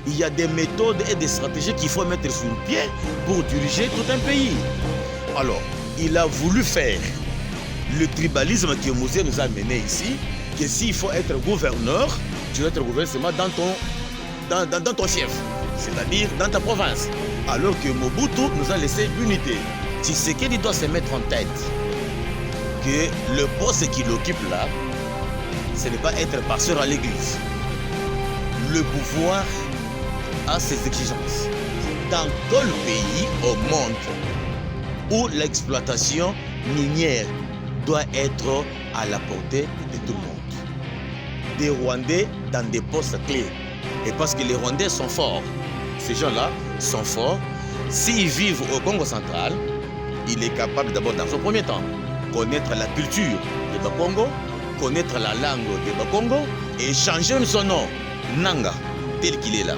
Il y a des méthodes et des stratégies qu'il faut mettre sur le pied pour diriger tout un pays. Alors, il a voulu faire le tribalisme que Mosé nous a mené ici, que s'il faut être gouverneur, tu dois être gouverneur seulement dans ton fief, c'est-à-dire dans ta province. Alors que Mobutu nous a laissé l'unité. Tshisekedi doit se mettre en tête que le poste qu'il occupe là, ce n'est pas être pasteur à l'église. Le pouvoir a ses exigences. Dans quel pays au monde où l'exploitation minière doit être à la portée de tout le monde? Des Rwandais dans des postes clés. Et parce que les Rwandais sont forts, ces gens-là sont forts. S'ils vivent au Congo central, il est capable d'abord, dans un premier temps, connaître la culture des Bakongo, connaître la langue des Bakongo et changer son nom, Nanga, tel qu'il est là.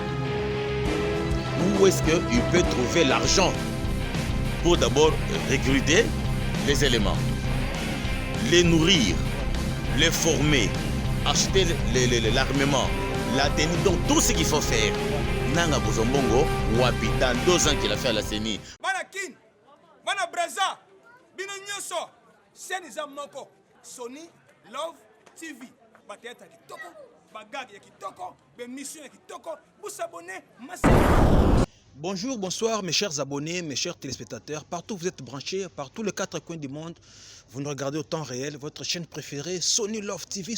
Où est-ce qu'il peut trouver l'argent pour d'abord recruter les éléments, les nourrir, les former, acheter l'armement, la tenue, donc tout ce qu'il faut faire. Nanga Bozombongo, Wapi, dans 2 ans qu'il a fait à la CENI. Manakin, Mana Braza, Bino Nyoso, Seniza Moko, Sony Love TV, Bateta Kitoko, Bagag Kitoko, Mission Kitoko, vous s'abonnez massivement. Bonjour, bonsoir mes chers abonnés, mes chers téléspectateurs. Partout où vous êtes branchés, par tous les 4 coins du monde, vous nous regardez au temps réel, votre chaîne préférée, Sony Love TV,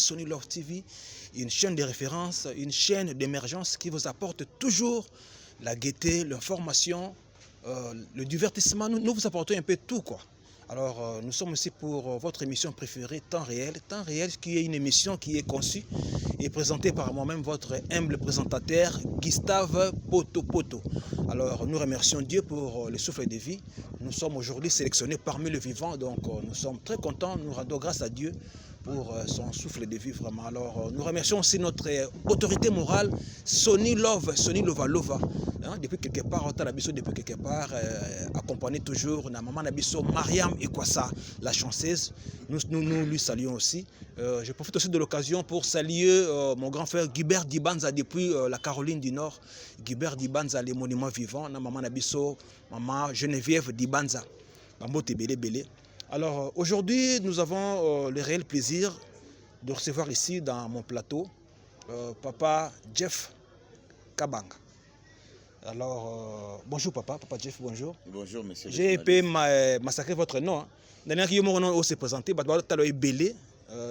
une chaîne de référence, une chaîne d'émergence qui vous apporte toujours la gaieté, l'information, le divertissement. Nous vous apportons un peu tout, quoi. Alors, nous sommes ici pour votre émission préférée, Temps réel, qui est une émission qui est conçue et présentée par moi-même, votre humble présentateur, Gustave Poto. Alors, nous remercions Dieu pour le souffle de vie. Nous sommes aujourd'hui sélectionnés parmi les vivants, donc nous sommes très contents, nous rendons grâce à Dieu pour son souffle de vie, vraiment. Alors, nous remercions aussi notre autorité morale, Sony Lova. Hein, depuis quelque part, accompagné toujours na maman Nabiso, Mariam Ekwasa, la chanceuse. Nous lui saluons aussi. Je profite aussi de l'occasion pour saluer mon grand frère Guibert Dibanza depuis la Caroline du Nord. Guibert Dibanza, les monuments vivants. Na maman Nabiso, maman Geneviève Dibanza. Bambote Bele. Alors aujourd'hui, nous avons le réel plaisir de recevoir ici dans mon plateau Papa Jeff Kabanga. Alors, bonjour Papa Jeff, bonjour. Bonjour monsieur. J'ai pu massacrer votre nom.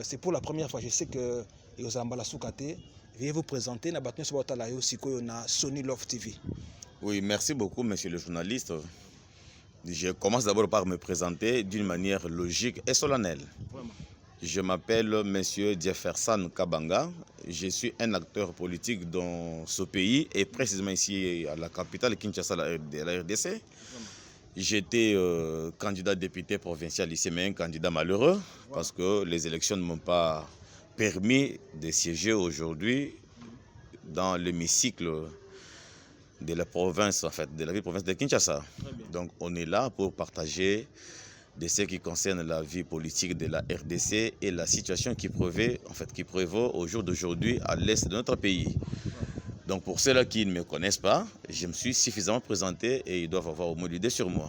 C'est pour la première fois, je sais que vous avez soukate. Veuillez vous présenter, Sony Love TV. Oui, merci beaucoup monsieur le journaliste. Je commence d'abord par me présenter d'une manière logique et solennelle. Vraiment. Je m'appelle monsieur Jefferson Kabanga. Je suis un acteur politique dans ce pays et précisément ici à la capitale Kinshasa de la RDC. J'étais candidat député provincial ici, mais un candidat malheureux parce que les élections ne m'ont pas permis de siéger aujourd'hui dans l'hémicycle de la province, en fait, de la ville-province de Kinshasa. Donc on est là pour partager de ce qui concerne la vie politique de la RDC et la situation qui prévaut au jour d'aujourd'hui à l'est de notre pays. Donc pour ceux-là qui ne me connaissent pas, je me suis suffisamment présenté et ils doivent avoir au moins l'idée sur moi.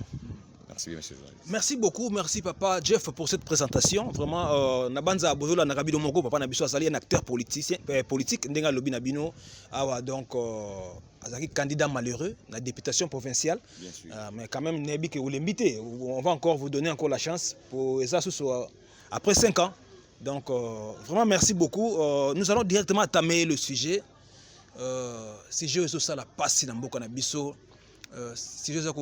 Merci bien, monsieur le journaliste. Merci beaucoup, merci Papa Jeff pour cette présentation. Vraiment, Nabanza Abozola Nagabido Moko, Papa Nabiso Azali, un acteur politique, Ndenga Lobi Nabino, donc Azali candidat malheureux, la députation provinciale. Bien sûr. Mais quand même, Nebi que vous l'invitez, on va encore vous donner encore la chance pour ça après 5 ans. Donc vraiment merci beaucoup. Nous allons directement entamer le sujet. Si je veux ça la passe dans Mboka Nabiso. Si je veux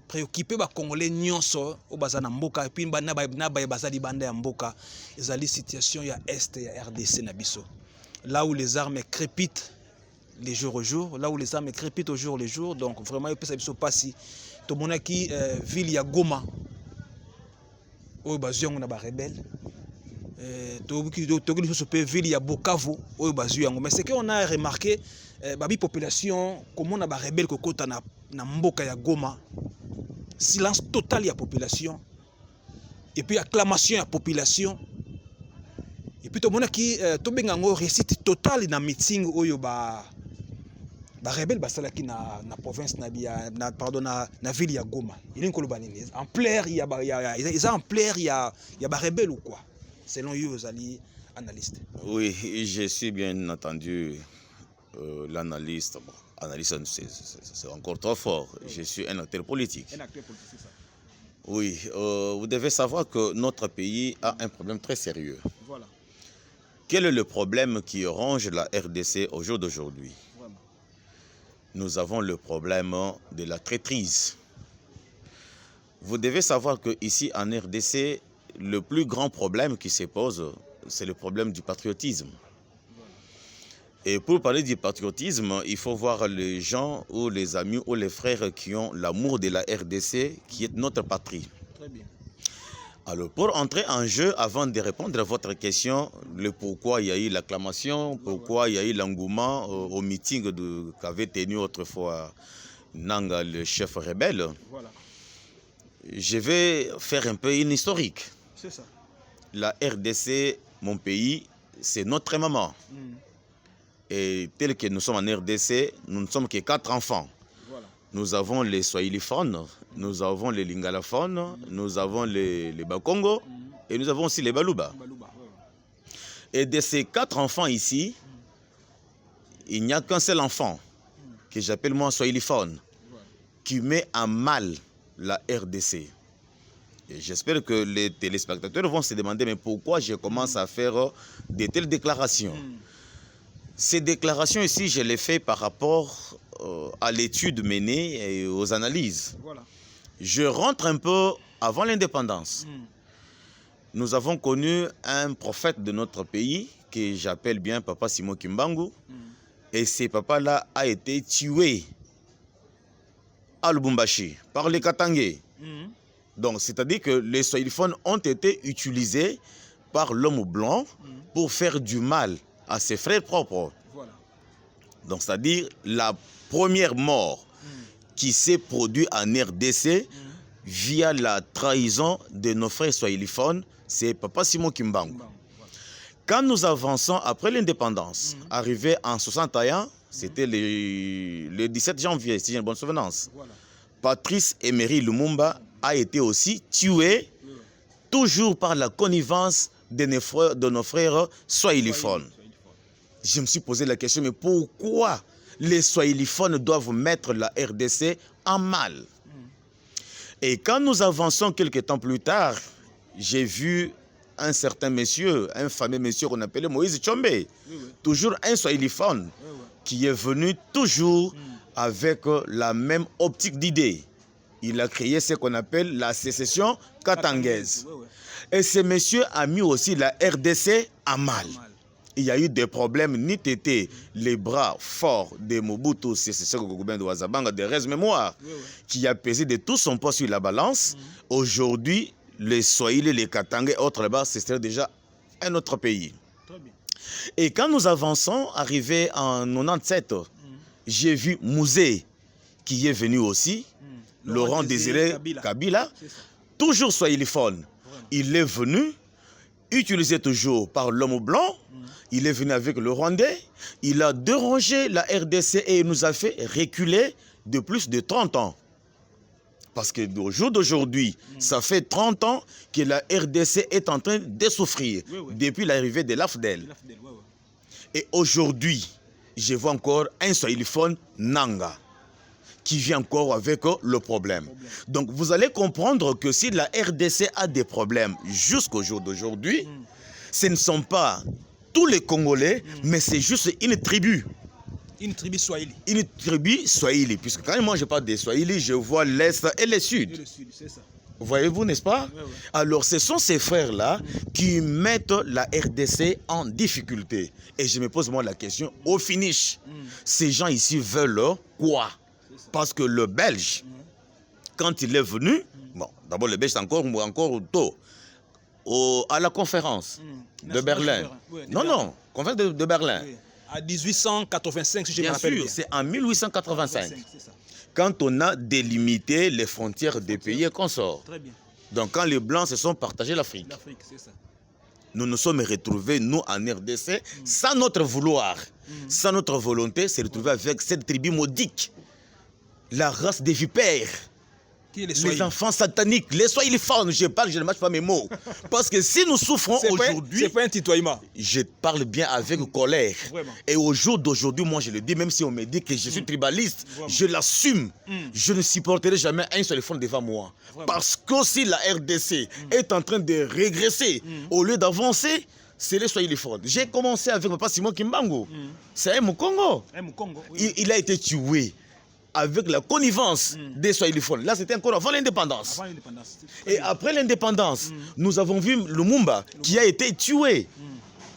préoccuper les Congolais nyonso au bazana mboka et puis na bazali banda ya mboka ezali situation ya est ya RDC na biso, là où les armes crépitent les jours au jour, donc vraiment il peut ça biso passi to monaki ville ya Goma o baziongo na ba rebelle ville ya Bukavu o baziongo, mais c'est qu'on a remarqué babi population comment na ba rebelle ko kota na mboka ya Goma, silence total ya population et puis acclamation ya population et puis to mona ki to benga ngo réussite totale na meeting oyo ba barebele basalaki na province pardon na ville ya Goma. Il ampleur ils ampleur ya barebele ou quoi selon eux ali analyste. Oui, je suis bien entendu l'analyste. Bon, analyste c'est encore trop fort. Oui. Je suis un acteur politique. Un acteur politique, c'est ça. Oui, vous devez savoir que notre pays a un problème très sérieux. Voilà. Quel est le problème qui ronge la RDC au jour d'aujourd'hui? Nous avons le problème de la traîtrise. Vous devez savoir qu'ici en RDC, le plus grand problème qui se pose, c'est le problème du patriotisme. Et pour parler du patriotisme, il faut voir les gens ou les amis ou les frères qui ont l'amour de la RDC, qui est notre patrie. Très bien. Alors, pour entrer en jeu, avant de répondre à votre question, le pourquoi il y a eu l'acclamation, pourquoi il y a eu l'engouement au meeting qu'avait tenu autrefois Nanga, le chef rebelle, voilà. Je vais faire un peu une historique. C'est ça. La RDC, mon pays, c'est notre maman. Et tel que nous sommes en RDC, nous ne sommes que 4 enfants. Voilà. Nous avons les swahiliphones, nous avons les lingalaphones, nous avons les bakongo et nous avons aussi les baluba. Et de ces 4 enfants ici, il n'y a qu'un seul enfant, que j'appelle moi swahiliphone, qui met en mal la RDC. Et j'espère que les téléspectateurs vont se demander mais pourquoi je commence à faire de telles déclarations. Ces déclarations ici, je les fais par rapport à l'étude menée et aux analyses. Voilà. Je rentre un peu avant l'indépendance. Nous avons connu un prophète de notre pays que j'appelle bien Papa Simon Kimbangu. Et ce papa-là a été tué à Lubumbashi par les Katangais. Donc, c'est-à-dire que les swahiliphones ont été utilisés par l'homme blanc pour faire du mal à ses frères propres. Voilà. Donc, c'est-à-dire la première mort qui s'est produite en RDC via la trahison de nos frères swahiliphones, c'est Papa Simon Kimbangu. Voilà. Quand nous avançons après l'indépendance, arrivé en 61, c'était le 17 janvier, si j'ai une bonne souvenance, voilà. Patrice Emery Lumumba a été aussi tué, toujours par la connivence de nos frères swahiliphones. Je me suis posé la question, mais pourquoi les swahiliphones doivent mettre la RDC en mal? Et quand nous avançons quelques temps plus tard, j'ai vu un certain monsieur, un fameux monsieur qu'on appelait Moïse Tshombe, toujours un swahiliphone, qui est venu toujours avec la même optique d'idée. Il a créé ce qu'on appelle la sécession katangaise. Et ce monsieur a mis aussi la RDC en mal. Il y a eu des problèmes, ni tété, les bras forts de Mobutu, c'est ce que de Wazabanga, de Rez Mémoire, qui a pesé de tout son poids sur la balance. Aujourd'hui, les Swahili, les Katangais, autres là-bas, c'est déjà un autre pays. Et quand nous avançons, arrivé en 97, j'ai vu Mouzé, qui est venu aussi, Laurent Désiré Kabila, toujours swahiliphone. Il est venu, utilisé toujours par l'homme blanc, il est venu avec le Rwandais, il a dérangé la RDC et il nous a fait reculer de plus de 30 ans. Parce qu'au jour d'aujourd'hui, ça fait 30 ans que la RDC est en train de souffrir depuis l'arrivée de l'AFDEL. Et aujourd'hui, je vois encore un swahiliphone Nanga qui vient encore avec le problème. Donc vous allez comprendre que si la RDC a des problèmes jusqu'au jour d'aujourd'hui, ce ne sont pas tous les Congolais, mais c'est juste une tribu. Une tribu Swahili. Une tribu Swahili. Puisque quand moi je parle des Swahili, je vois l'Est et le Sud. Et le Sud, c'est ça. Voyez-vous, n'est-ce pas? Alors, ce sont ces frères-là qui mettent la RDC en difficulté. Et je me pose moi la question, au finish, ces gens ici veulent quoi? Parce que le Belge, quand il est venu, bon, d'abord le Belge c'est encore tôt, à la conférence de Berlin. Non, conférence de Berlin. À 1885, si je me rappelle bien. C'est en 1885. Quand on a délimité les frontières des pays et consorts. Très bien. Donc quand les Blancs se sont partagés l'Afrique. L'Afrique, c'est ça. nous nous sommes retrouvés, nous, en RDC, sans notre vouloir, sans notre volonté, se retrouver avec cette tribu maudite, la race des vipères. Les enfants sataniques, les soilifons, je ne mâche pas mes mots. Parce que si nous souffrons aujourd'hui... C'est pas un tutoiement. Je parle bien avec colère. Vraiment. Et au jour d'aujourd'hui, moi je le dis, même si on me dit que je suis tribaliste, je l'assume. Je ne supporterai jamais un soilifon devant moi. Vraiment. Parce que si la RDC est en train de régresser, au lieu d'avancer, c'est les soilifons. J'ai commencé avec Papa Simon Kimbangu. C'est un Mukongo. Oui. Il a été tué avec la connivence des Swahiliphones. Là, c'était encore avant l'indépendance. Et après l'indépendance, nous avons vu Lumumba qui a été tué.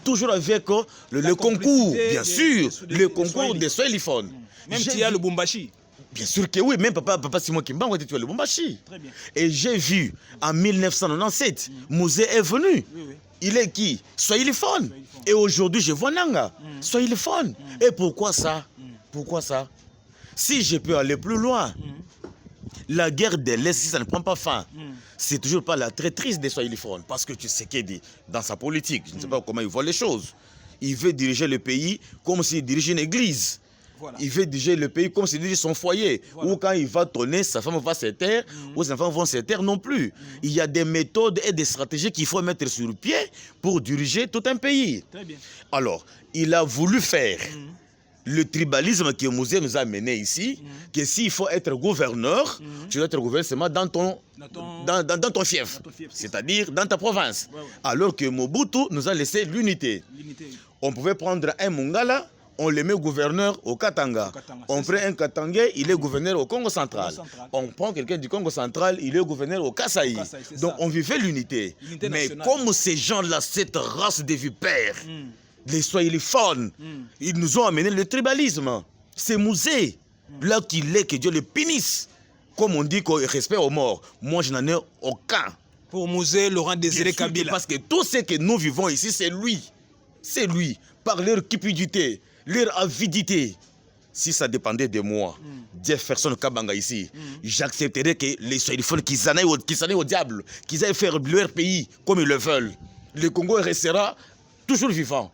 Toujours avec le concours, bien sûr, le concours des Swahiliphones. Même s'il y a le Bumbashi. Bien sûr que oui, même Papa Simon Kimbangu a été tué à Lubumbashi. Très bien. Et j'ai vu, en 1997, Mouzé est venu. Oui. Il est qui? Swahiliphone. Et aujourd'hui, je vois Nanga. Swahiliphone. Et pourquoi ça? Pourquoi ça? Si je peux aller plus loin, la guerre de l'Est, si ça ne prend pas fin, c'est toujours pas la traîtrise des Swahiliphones. Parce que tu sais qu'il dit, dans sa politique, je ne sais pas comment il voit les choses. Il veut diriger le pays comme s'il dirigeait une église. Voilà. Il veut diriger le pays comme s'il dirige son foyer. Voilà. Ou quand il va tourner, sa femme va se taire, ou ses enfants vont se taire non plus. Il y a des méthodes et des stratégies qu'il faut mettre sur pied pour diriger tout un pays. Très bien. Alors, il a voulu faire le tribalisme que Mouzé nous a mené ici, que s'il faut être gouverneur, tu dois être gouverneur seulement dans ton fief, c'est-à-dire dans ta province. Ouais. Alors que Mobutu nous a laissé l'unité. On pouvait prendre un Mungala, on le met gouverneur au Katanga. On prend un Katangais, il est gouverneur au Congo central. On prend quelqu'un du Congo central, il est gouverneur au Kasaï. Donc on vivait l'unité. Mais comme ces gens-là, cette race de vipères, les Swahiliphones, ils nous ont amené le tribalisme. C'est Mouzé, là qu'il est, que Dieu le punisse. Comme on dit qu'il respect aux morts, moi je n'en ai aucun. Pour Mouzé, Laurent Désiré Kabila. Parce que tout ce que nous vivons ici, c'est lui. C'est lui. Par leur cupidité, leur avidité. Si ça dépendait de moi, Jefferson Kabanga ici, j'accepterais que les Swahiliphones qui s'en aillent au diable, qu'ils aillent faire leur pays comme ils le veulent. Le Congo restera toujours vivant.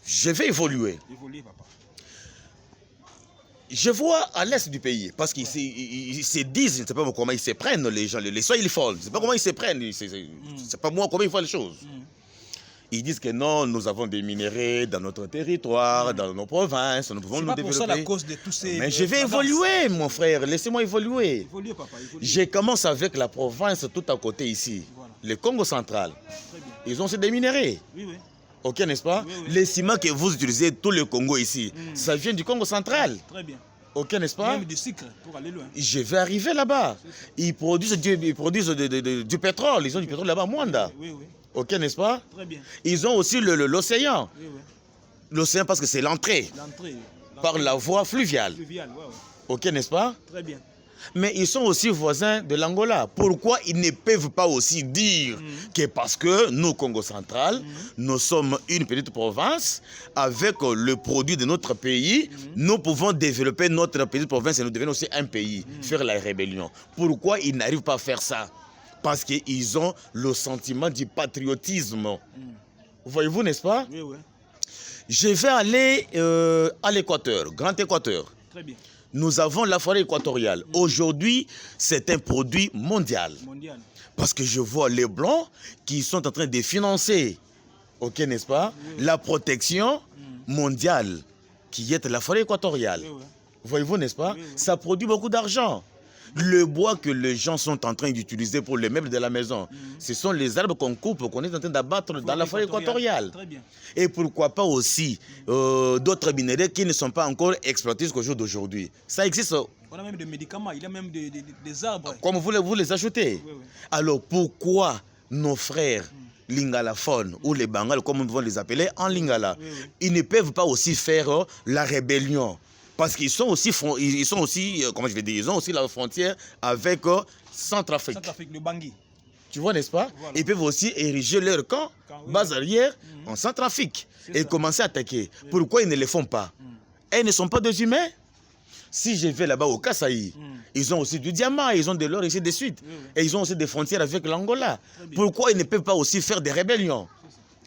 Je vais évoluer. Papa. Je vois à l'est du pays, parce qu'ils se disent, je ne sais pas comment ils se prennent, les gens, les Swahiliphones, je ne sais pas comment ils se prennent, c'est pas moi comment ils voient les choses. Ils disent que non, nous avons des minéraux dans notre territoire, dans nos provinces, nous pouvons nous développer. C'est pas pour ça la cause de tous ces... Mais je vais évoluer, mon frère, laissez-moi évoluer. Évoluez, papa, évoluez. Je commence avec la province tout à côté ici, le Congo central. Ils ont aussi des minéraux. Oui. Ok, n'est-ce pas? Oui. Les ciments que vous utilisez, tout le Congo ici, ça vient du Congo central. Très bien. Ok, n'est-ce pas? Même du sucre, pour aller loin. Je vais arriver là-bas. Ils produisent du pétrole, ils ont du pétrole là-bas à Mwanda. Oui. Ok, n'est-ce pas? Très bien. Ils ont aussi l'océan. Oui. L'océan parce que c'est l'entrée. Par la voie fluviale. Ok, n'est-ce pas? Très bien. Mais ils sont aussi voisins de l'Angola. Pourquoi ils ne peuvent pas aussi dire que parce que nous, Congo central, nous sommes une petite province, avec le produit de notre pays, nous pouvons développer notre petite province et nous devenons aussi un pays, faire la rébellion. Pourquoi ils n'arrivent pas à faire ça? Parce qu'ils ont le sentiment du patriotisme. Voyez-vous, n'est-ce pas? Oui. Je vais aller à l'Équateur, Grand Équateur. Très bien. Nous avons la forêt équatoriale. Aujourd'hui, c'est un produit mondial. Parce que je vois les Blancs qui sont en train de financer, ok, n'est-ce pas, la protection mondiale qui est la forêt équatoriale. Voyez-vous, n'est-ce pas? Ça produit beaucoup d'argent. Le bois que les gens sont en train d'utiliser pour les meubles de la maison, ce sont les arbres qu'on coupe, qu'on est en train d'abattre dans la forêt équatoriale. Très bien. Et pourquoi pas aussi d'autres minéraux qui ne sont pas encore exploités jusqu'au jour d'aujourd'hui. Ça existe. On a même des médicaments, il y a même des arbres. Comme vous les ajoutez. Oui. Alors pourquoi nos frères lingalaphones ou les Bangals, comme on va les appeler, en lingala, ils ne peuvent pas aussi faire la rébellion? Parce qu'ils sont aussi, comment je vais dire, ils ont aussi la frontière avec Centrafrique. Centrafrique, le Bangui. Tu vois, n'est-ce pas? Voilà. Ils peuvent aussi ériger leur camp, base arrière, en Centrafrique et commencer à attaquer. Pourquoi ils ne le font pas? Et ils ne sont pas des humains. Si je vais là-bas au Kasaï, ils ont aussi du diamant, ils ont de l'or, ainsi de suite. Et ils ont aussi des frontières avec l'Angola. Pourquoi ils ne peuvent pas aussi faire des rébellions?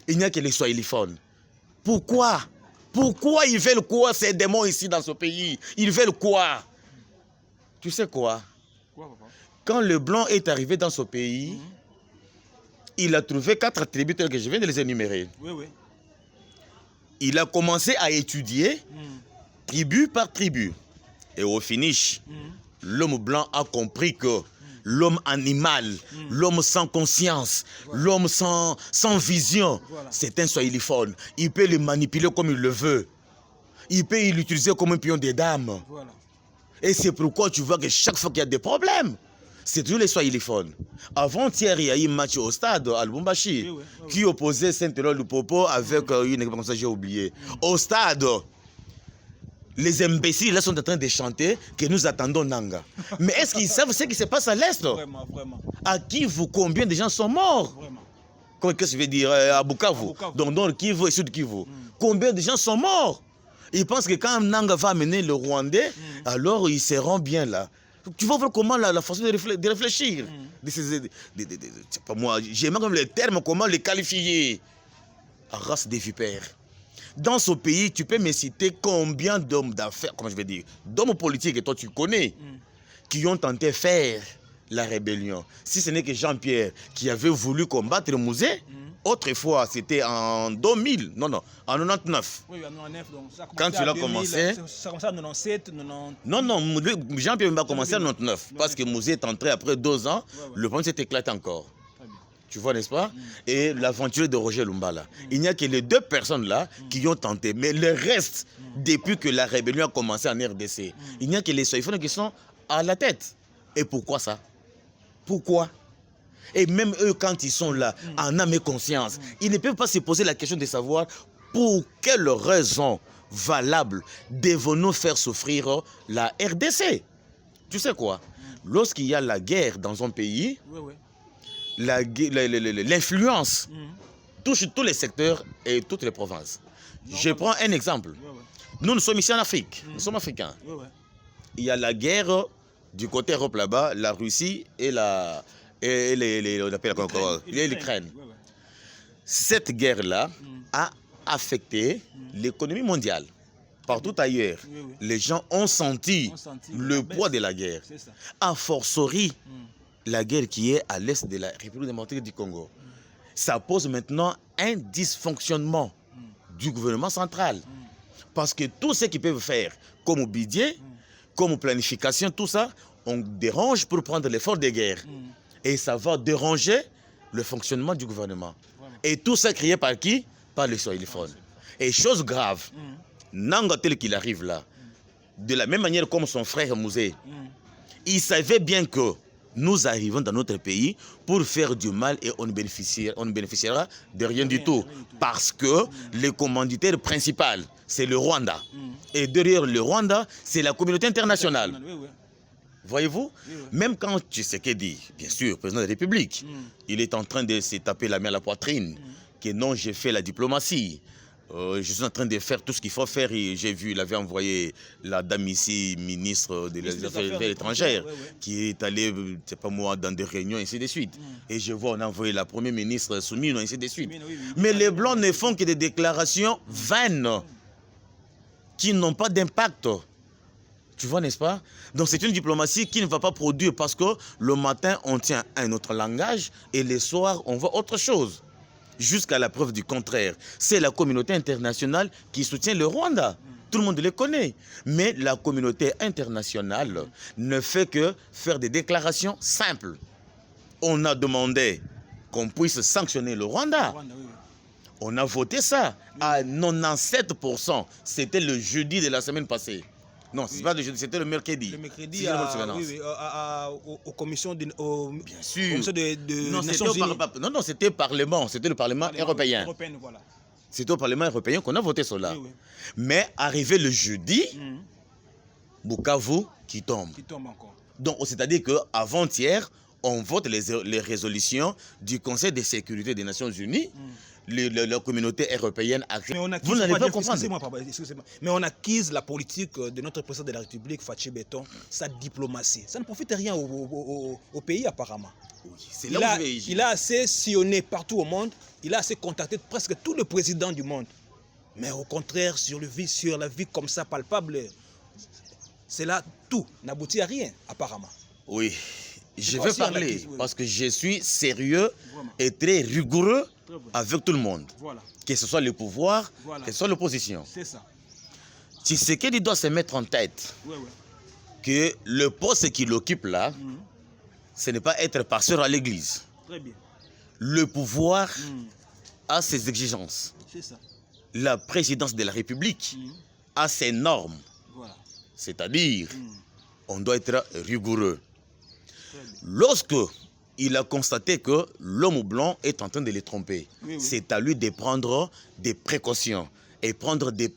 Il n'y a que les swahiliphones. Pourquoi? Pourquoi ils veulent quoi ces démons ici dans ce pays? Ils veulent quoi? Tu sais quoi? Quand le blanc est arrivé dans ce pays, il a trouvé 4 tribus telles que je viens de les énumérer. Oui, oui. Il a commencé à étudier tribu par tribu. Et au finish, l'homme blanc a compris que l'homme animal, l'homme sans conscience, l'homme sans vision, c'est un swahiliphone. Il peut le manipuler comme il le veut. Il peut l'utiliser comme un pion des dames. Voilà. Et c'est pourquoi tu vois que chaque fois qu'il y a des problèmes, c'est toujours les swahiliphones. Avant-hier, il y a eu un match au stade à Lubumbashi qui opposait Saint-Éloi-Lupopo avec une équipe comme ça, j'ai oublié. Au stade, les imbéciles là sont en train de chanter que nous attendons Nanga. Mais est-ce qu'ils savent ce qui se passe à l'Est? Vraiment, vraiment. À Kivu, combien de gens sont morts? Vraiment. Qu'est-ce que je veux dire? À Bukavu. Donc dans le Kivu et Sud Kivu. Combien de gens sont morts? Ils pensent que quand Nanga va amener le Rwandais, alors ils seront bien là. Tu vas voir comment la façon de réfléchir. C'est pas moi, j'aime même les termes, comment les qualifier. Race des vipères. Dans ce pays, tu peux me citer combien d'hommes d'affaires, comment je vais dire, d'hommes politiques que toi tu connais, qui ont tenté de faire la rébellion. Si ce n'est que Jean-Pierre qui avait voulu combattre le musée, autrefois c'était en 2000, non, en 99. Oui, en 99, donc ça a commencé Quand tu l'as commencé. Ça a commencé en 97, 90. Non, Jean-Pierre va commencer en 99, parce que le musée est entré après 2 ans, le problème s'est éclaté encore. Tu vois, n'est-ce pas? Et l'aventure de Roger Lumbala. Il n'y a que les 2 personnes là qui ont tenté. Mais le reste, depuis que la rébellion a commencé en RDC, il n'y a que les swahiliphones qui sont à la tête. Et pourquoi ça? Pourquoi? Et même eux, quand ils sont là, en âme et conscience, ils ne peuvent pas se poser la question de savoir pour quelle raison valable devons-nous faire souffrir la RDC? Tu sais quoi? Lorsqu'il y a la guerre dans un pays, l'influence touche tous les secteurs et toutes les provinces. Je prends un exemple. Nous sommes ici en Afrique. Nous sommes africains. Il y a la guerre du côté Europe là-bas, la Russie et l'Ukraine. Cette guerre-là a affecté l'économie mondiale. Partout ailleurs, les gens ont senti le poids de la guerre. A fortiori, la guerre qui est à l'est de la République démocratique du Congo. Ça pose maintenant un dysfonctionnement du gouvernement central. Parce que tout ce qu'ils peuvent faire, comme budget, comme planification, tout ça, on dérange pour prendre l'effort de guerre. Et ça va déranger le fonctionnement du gouvernement. Et tout ça créé par qui? Par les swahiliphones. Et chose grave, Nanga tel qu'il arrive là, de la même manière comme son frère Mouzé, il savait bien que nous arrivons dans notre pays pour faire du mal et on ne bénéficiera de rien du tout. Parce que le commanditaire principal, c'est le Rwanda. Et derrière le Rwanda, c'est la communauté internationale. Voyez-vous? Même quand Tshisekedi, bien sûr, président de la République, il est en train de se taper la main à la poitrine, que non, j'ai fait la diplomatie. Je suis en train de faire tout ce qu'il faut faire. J'ai vu, il avait envoyé la dame ici, ministre des Affaires étrangères, qui est allée, c'est pas moi, dans des réunions, ainsi de suite. Et je vois, on a envoyé la première ministre Soumino, ainsi de suite. Mais les Blancs ne font que des déclarations vaines, qui n'ont pas d'impact. Tu vois, n'est-ce pas? Donc c'est une diplomatie qui ne va pas produire parce que le matin, on tient un autre langage et le soir, on voit autre chose. Jusqu'à la preuve du contraire. C'est la communauté internationale qui soutient le Rwanda. Tout le monde le connaît. Mais la communauté internationale ne fait que faire des déclarations simples. On a demandé qu'on puisse sanctionner le Rwanda. On a voté ça à 97%. C'était le jeudi de la semaine passée. Non, c'est pas le jeudi, c'était le mercredi. Le mercredi, aux commissions de... Bien sûr. Non, c'était Parlement. C'était le Parlement européen. Voilà. C'est au Parlement européen qu'on a voté cela. Mais arrivé le jeudi, Bukavu qui tombe. Qui tombe encore. Donc, c'est-à-dire qu'avant-hier, on vote les résolutions du Conseil de sécurité des Nations Unies. la communauté européenne a créé. Vous n'allez pas comprendre. Excusez-moi, papa, excusez-moi. Mais on acquise la politique de notre président de la République, Fachi Béton, sa diplomatie. Ça ne profite rien au pays, apparemment. Oui, c'est là où il a assez sillonné partout au monde, il a assez contacté presque tous les présidents du monde. Mais au contraire, sur la vie comme ça, palpable, c'est là tout n'aboutit à rien, apparemment. Oui, je vais parler parce que je suis sérieux et très rigoureux avec tout le monde. Voilà. Que ce soit le pouvoir, que ce soit l'opposition. C'est ça. Tshisekedi doit se mettre en tête que le poste qu'il occupe là, ce n'est pas être pasteur à l'église. Très bien. Le pouvoir a ses exigences. C'est ça. La présidence de la République a ses normes. Voilà. C'est-à-dire, on doit être rigoureux. Lorsque il a constaté que l'homme blanc est en train de les tromper, c'est à lui de prendre des précautions et prendre des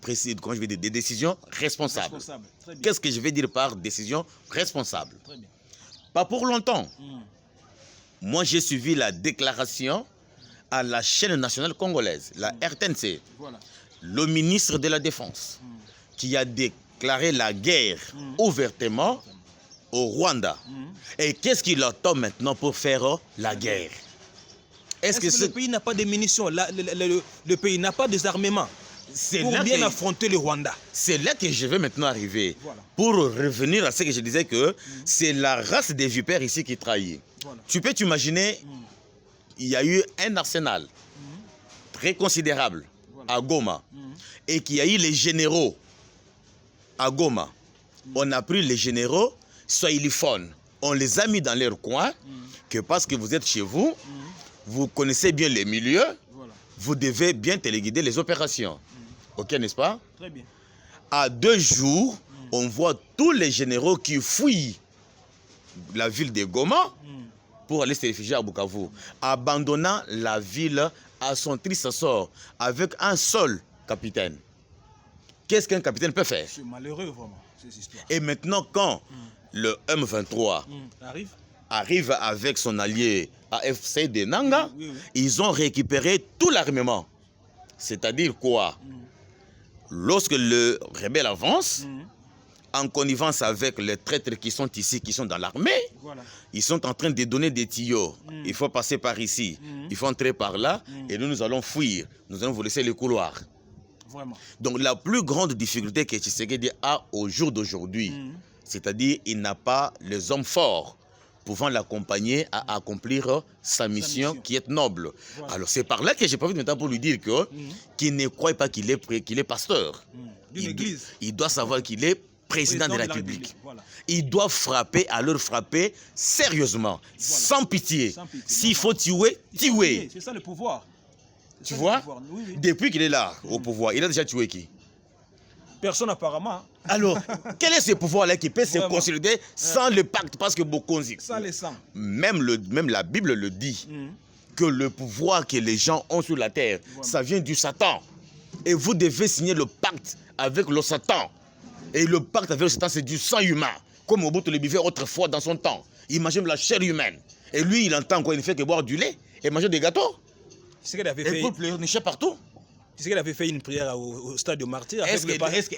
décisions responsables. Qu'est-ce que je vais dire par décision responsable? Pas pour longtemps. Moi, j'ai suivi la déclaration à la chaîne nationale congolaise, la RTNC, le ministre de la Défense, qui a déclaré la guerre ouvertement au Rwanda. Et qu'est-ce qu'il attend maintenant pour faire la guerre? Est-ce que le pays n'a pas de munitions? Le pays n'a pas de désarmement pour bien affronter le Rwanda? C'est là que je vais maintenant arriver. Pour revenir à ce que je disais que c'est la race des vipères ici qui trahit. Tu peux t'imaginer, il y a eu un arsenal très considérable à Goma et qu'il y a eu les généraux à Goma. On a pris les généraux swahiliphones, on les a mis dans leur coin, que parce que vous êtes chez vous, vous connaissez bien les milieux, vous devez bien téléguider les opérations. Ok, n'est-ce pas? Très bien. À 2 jours, on voit tous les généraux qui fouillent la ville de Goma pour aller se réfugier à Bukavu, abandonnant la ville à son triste sort avec un seul capitaine. Qu'est-ce qu'un capitaine peut faire? C'est malheureux, vraiment, cette histoire. Et maintenant, quand le M23 arrive avec son allié AFC de Nanga, ils ont récupéré tout l'armement. C'est-à-dire quoi? Lorsque le rebelle avance, en connivence avec les traîtres qui sont ici, qui sont dans l'armée, ils sont en train de donner des tuyaux. Il faut passer par ici, il faut entrer par là, et nous allons fuir. Nous allons vous laisser le couloir. Vraiment. Donc la plus grande difficulté que Tshisekedi a au jour d'aujourd'hui, c'est-à-dire il n'a pas les hommes forts pouvant l'accompagner à accomplir sa mission qui est noble. Alors c'est par là que j'ai profité maintenant pour lui dire que qu'il ne croit pas qu'il est pasteur. Il doit savoir qu'il est président de la République. Il doit frapper, alors frapper sérieusement, sans pitié. S'il faut tuer, tuer. C'est ça le pouvoir. Tu vois, depuis qu'il est là au pouvoir, il a déjà tué qui? Personne apparemment. Alors, quel est ce pouvoir-là qui peut se consolider sans le pacte? Parce que beaucoup disent. Sans les sangs. Même la Bible le dit, que le pouvoir que les gens ont sur la terre, ça vient du Satan. Et vous devez signer le pacte avec le Satan. Et le pacte avec le Satan, c'est du sang humain. Comme Mobutu le buvait autrefois dans son temps. Imagine la chair humaine. Et lui, il entend quoi? Il ne fait que boire du lait et manger des gâteaux. Et pour pleurnicher partout. Tu sais qu'il avait fait une prière au stade de Martyr,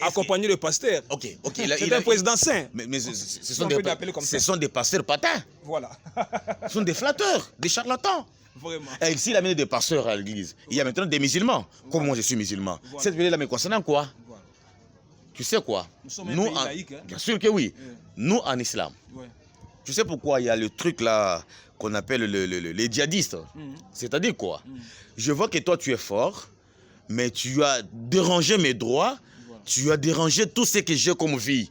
accompagné le pasteur. Ok. C'est un président saint. Mais ce sont des pasteurs patins. Voilà. Ce sont des flatteurs, des charlatans. Vraiment. Et s'il a amené des pasteurs à l'église, il y a maintenant des musulmans. Comme moi je suis musulman. Cette vérité-là me concerne quoi? Tu sais quoi? Nous sommes un pays laïque. Bien sûr que oui. Nous en islam. Tu sais pourquoi il y a le truc là qu'on appelle les djihadistes? C'est-à-dire quoi? Je vois que toi tu es fort, mais tu as dérangé mes droits, tu as dérangé tout ce que j'ai comme vie,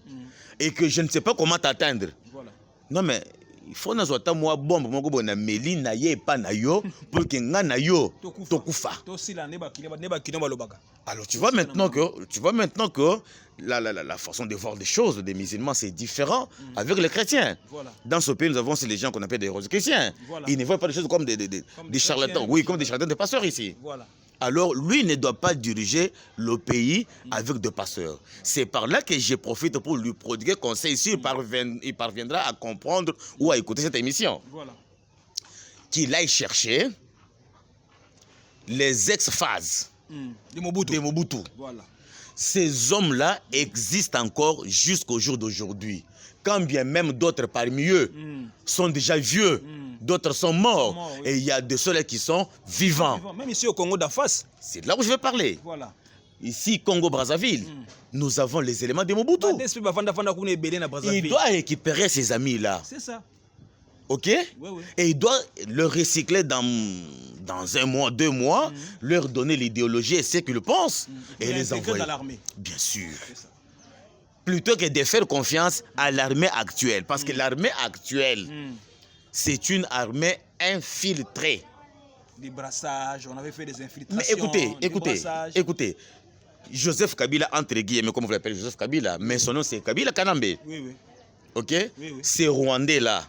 et que je ne sais pas comment t'atteindre. Non mais, il faut que moi bombe moko na meli na ye pa na yo pour que nga na yo tokufa. Alors tu vois maintenant que la façon de voir les choses des musulmans c'est différent avec les chrétiens. Dans ce pays nous avons les gens qu'on appelle des roses chrétiens. Ils ne voient pas les choses comme des charlatans, oui, comme des charlatans de pasteurs ici. Alors lui ne doit pas diriger le pays avec des pasteurs. C'est par là que je profite pour lui prodiguer conseil s'il il parviendra à comprendre ou à écouter cette émission. Qu'il aille chercher les ex-phases De Mobutu. de Mobutu. Voilà. Ces hommes-là existent encore jusqu'au jour d'aujourd'hui. Quand bien même d'autres parmi eux sont déjà vieux, d'autres sont morts, oui. et il y a de ceux-là qui sont vivants. Même ici au Congo d'Afas. C'est là où je vais parler. Voilà. Ici, Congo-Brazzaville, nous avons les éléments de Mobutu. Il doit récupérer ses amis-là. C'est ça. Ok? Oui, oui. Et il doit le recycler dans 1 mois, 2 mois, leur donner l'idéologie et ce qu'ils pensent, et les envoyer dans l'armée. Bien sûr. C'est ça. Plutôt que de faire confiance à l'armée actuelle. Parce que l'armée actuelle, c'est une armée infiltrée. Des brassages, on avait fait des Mais infiltrations. écoutez. Joseph Kabila, entre guillemets, comme vous l'appelez Joseph Kabila, mais son nom c'est Kabila Kanambe. Oui, oui. Ok? Oui, oui. Ces Rwandais-là,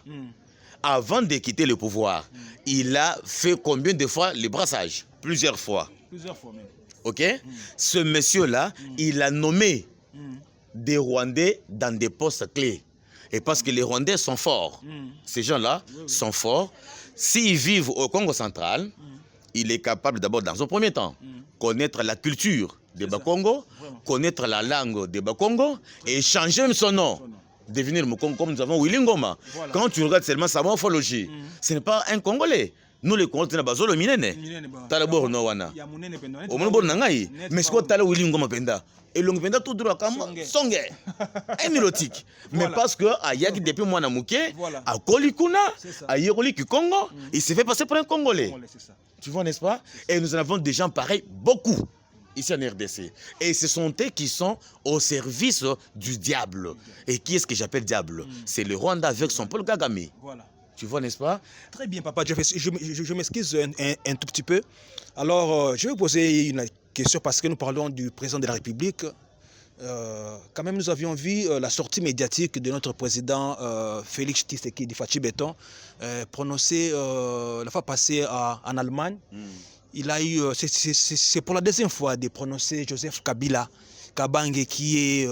avant de quitter le pouvoir, il a fait combien de fois les brassages? Plusieurs fois. Plusieurs fois même. Ok? Ce monsieur-là, il a nommé des Rwandais dans des postes clés. Et parce que les Rwandais sont forts, ces gens-là sont forts. S'ils vivent au Congo central, il est capable d'abord, dans un premier temps, connaître la culture de Bakongo, connaître la langue de Bakongo et changer même son nom. Devenir Mukongo comme nous avons Willy Ngoma. Voilà. Quand tu regardes seulement sa morphologie, ce n'est pas un Congolais. Nous les Congolais, nous sommes minene. Talabor no wana. Au moins bon nangai. Mais ce qu'on t'a Willy Ngoma penda. Et l'on penda tout droit comme songe. Un érotique. Mais parce que Ayaki depuis moi na Mouké, à Kolikuna, à Yeroli Congo, il s'est fait passer pour un Congolais. Tu vois, n'est-ce pas? Et nous en avons des gens pareils, beaucoup, ici en RDC. Et ce sont eux qui sont au service du diable. Et qui est-ce que j'appelle diable? C'est le Rwanda avec son Paul Kagame. Voilà. Tu vois, n'est-ce pas? Très bien, papa. Je m'excuse un tout petit peu. Alors, je vais vous poser une question parce que nous parlons du président de la République. Quand même, nous avions vu la sortie médiatique de notre président Félix Tshisekedi Fachi-Beton prononcée la fois passée en Allemagne. Il a eu, c'est pour la deuxième fois de prononcer Joseph Kabila Kabange qui est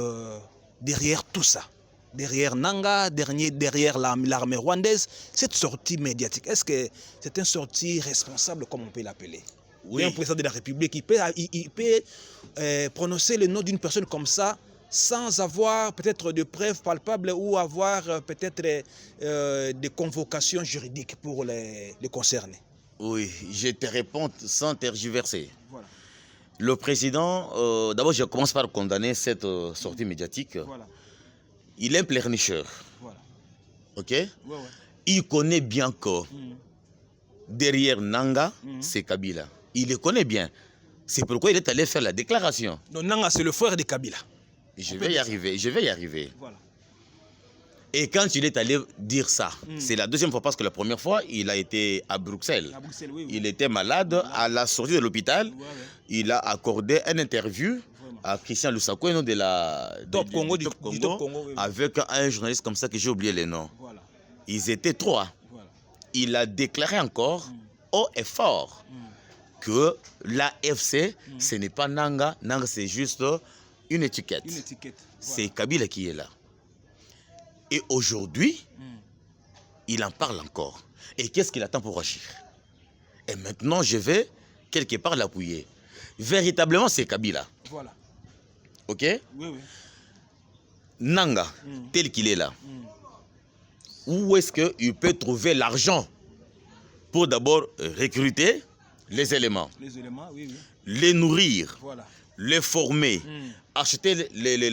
derrière tout ça. Derrière Nanga, derrière l'armée rwandaise, cette sortie médiatique, est-ce que c'est une sortie responsable, comme on peut l'appeler? Oui. Un président de la République, il peut prononcer le nom d'une personne comme ça sans avoir peut-être de preuves palpables ou avoir peut-être des convocations juridiques pour les concerner. Oui, je te réponds sans tergiverser. Voilà. Le président, d'abord je commence par condamner cette sortie médiatique. Voilà. Il est un pleurnicheur. Voilà. Ok? Ouais. Il connaît bien que derrière Nanga, c'est Kabila. Il le connaît bien. C'est pourquoi il est allé faire la déclaration. Donc Nanga, c'est le frère de Kabila. Je vais y arriver. Voilà. Et quand il est allé dire ça, c'est la deuxième fois parce que la première fois, il a été à Bruxelles. À Bruxelles, oui. Il était malade. À la sortie de l'hôpital, il a accordé une interview à Christian Lusako de la Top Congo, du Top Congo, oui. Avec un journaliste comme ça que j'ai oublié les noms. Voilà. Ils étaient 3. Voilà. Il a déclaré encore haut et fort que l'AFC, ce n'est pas Nanga. Nanga, c'est juste une étiquette. Une étiquette. Voilà. C'est Kabila qui est là. Et aujourd'hui, il en parle encore. Et qu'est-ce qu'il attend pour agir? Et maintenant, je vais quelque part l'appuyer. Véritablement, c'est Kabila. Voilà. Ok? Oui. Nanga, tel qu'il est là, où est-ce qu'il peut trouver l'argent pour d'abord recruter les éléments? Les éléments, oui. Les nourrir, voilà. Les former, acheter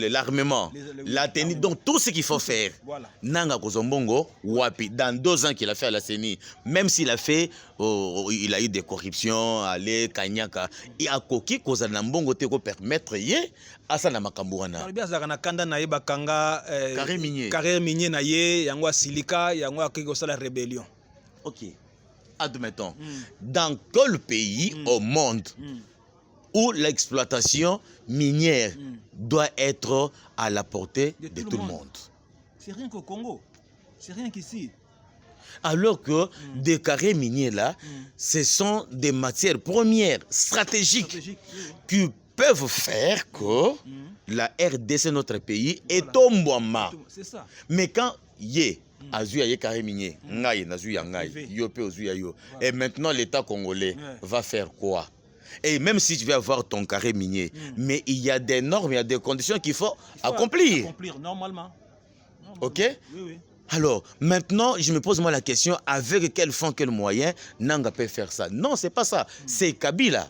l'armement, la tenue, donc tout ce qu'il faut faire. Voilà. Nanga Kozombongo, Wapi, dans 2 ans qu'il a fait à la CENI, même s'il a fait, il a eu des corruptions, allez, Kanyaka, il a coquille Kozanambongo te ko permettre yé à ça na makamburana. Bien ça na kanda na yeba kanga carrière minier na yé yangwa silika yangwa kiko ça la rébellion. OK. Admettons, dans quel pays au monde où l'exploitation minière doit être à la portée de tout le monde? C'est rien qu'au Congo. C'est rien qu'ici. Alors que des carrés miniers là, ce sont des matières premières stratégiques qui peuvent faire que la RDC, notre pays, est tombouama. C'est ça. Mais quand yé, azuya yé carré minier, ngaï, nazuya ngaï, yo pe ozuya yo. Et maintenant l'État congolais va faire quoi? Et même si tu veux avoir ton carré minier, mais il y a des normes, il y a des conditions qu'il faut accomplir. Accomplir normalement. Ok? Oui, oui. Alors, maintenant, je me pose moi la question, avec quel fonds, quel moyen, Nanga peut faire ça? Non, c'est pas ça. C'est Kabila.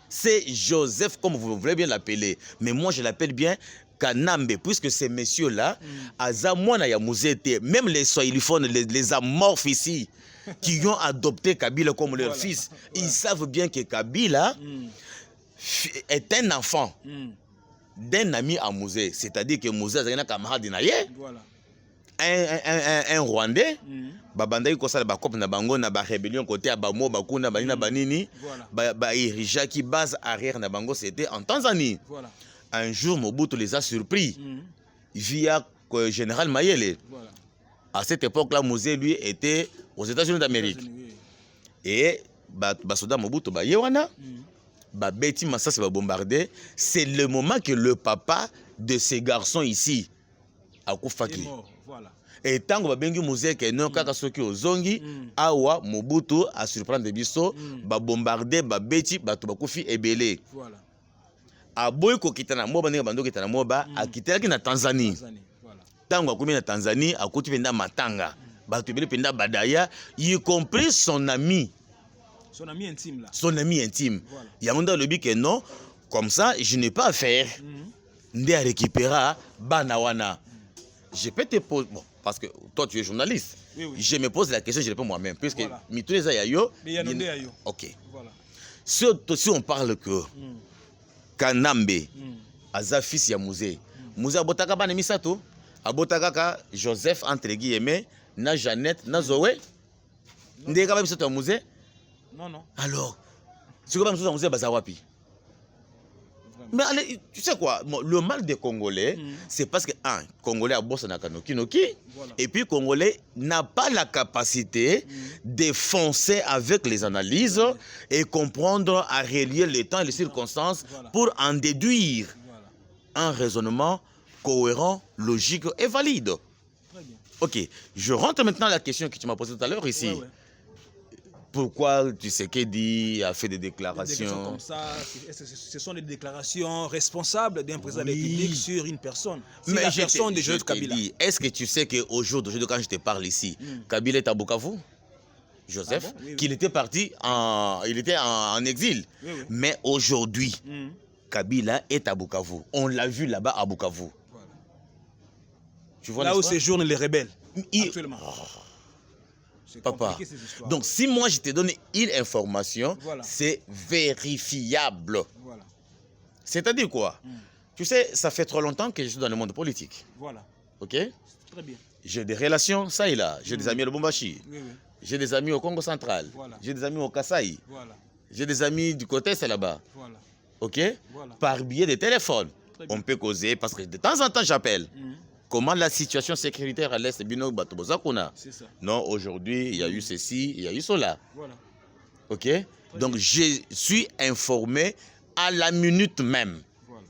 C'est Joseph, comme vous voulez bien l'appeler. Mais moi, je l'appelle bien Kanambe, puisque ces messieurs-là, Azamwana Yamouzete, même les soiliphones, les amorphes ici, qui ont adopté Kabila comme leur fils, ils savent bien que Kabila est un enfant d'un ami à Mouzé. C'est-à-dire que Mouzé est un camarade de Naye. Voilà. Un Rwandais, babanda ko sala ba cop na bango na ba rébellion côté abamo bakuna banina banini, ba Jacques base arrière na bango c'était en Tanzanie. Voilà. Un jour Mobutu les a surpris via général Mayele. Voilà. À cette époque-là, Mouzé lui était aux États-Unis d'Amérique. Et soda Mobutu ba yewana, ba beti masasi ba bombardé, c'est le moment que le papa de ces garçons ici a koufaki. Voilà. Et tant que babengi Mouzé que non kaka soki ozongi awa Mobutu a surprendre biso ba bombarder ba beti bato bakufi ebele. Voilà. A boy ko kitana moba ndenge bando kitana moba a kitaki na Tanzanie. Voilà. Tango akomi na Tanzanie akuti penda matanga. Bato ebele penda badaya y compris son ami. Son ami intime là. Son ami intime. Voilà. Yamonda le dit que non comme ça je n'ai pas à faire. Ndé a récupérer banawana. Je peux te poser, bon, parce que toi tu es journaliste, je me pose la question, je réponds moi-même, puisque tous les aïeux. Ok. Voilà. Si on parle que Kanambe, Aza fils ya Mouzé, Mouzé abotaka bana misato, abotaka ka Joseph entre guillemets, na Jeannette, na Zoé, ndeka ba misato ya Mouzé. Non, non. Alors, si vous avez misato ya Mouzé bazawapi. Mais allez, tu sais quoi, le mal des Congolais, c'est parce que, un, Congolais a bossé dans Kanoki, et puis Congolais n'a pas la capacité de foncer avec les analyses et comprendre, à relier les temps et les circonstances pour en déduire un raisonnement cohérent, logique et valide. Très bien. Ok, je rentre maintenant à la question que tu m'as posée tout à l'heure ici. Pourquoi Tshisekedi a fait des déclarations comme ça? Ce sont des déclarations responsables d'un président de la République sur une personne. Mais la personne de Joseph Kabila. Est-ce que tu sais qu'au jour d'aujourd'hui, quand je te parle ici, Kabila est à Bukavu? Joseph, qu'il était parti il était en exil. Mais aujourd'hui, Kabila est à Bukavu. On l'a vu là-bas à Bukavu. Voilà. Tu vois là où séjournent les rebelles. Actuellement. Papa, donc si moi je te donne une information, c'est vérifiable. Voilà. C'est-à-dire quoi? Tu sais, ça fait trop longtemps que je suis dans le monde politique. Voilà. Ok? Très bien. J'ai des relations, ça et là. J'ai des amis à Lubumbashi. J'ai des amis au Congo central. J'ai des amis au Kasaï. J'ai des amis du côté, c'est là-bas. Voilà. Ok? Par biais de téléphone. On peut causer parce que de temps en temps j'appelle. Comment la situation sécuritaire à l'Est bino batobozakuna. C'est ça. Non, aujourd'hui, il y a eu ceci, il y a eu cela. Voilà. Ok? Donc, je suis informé à la minute même. Voilà.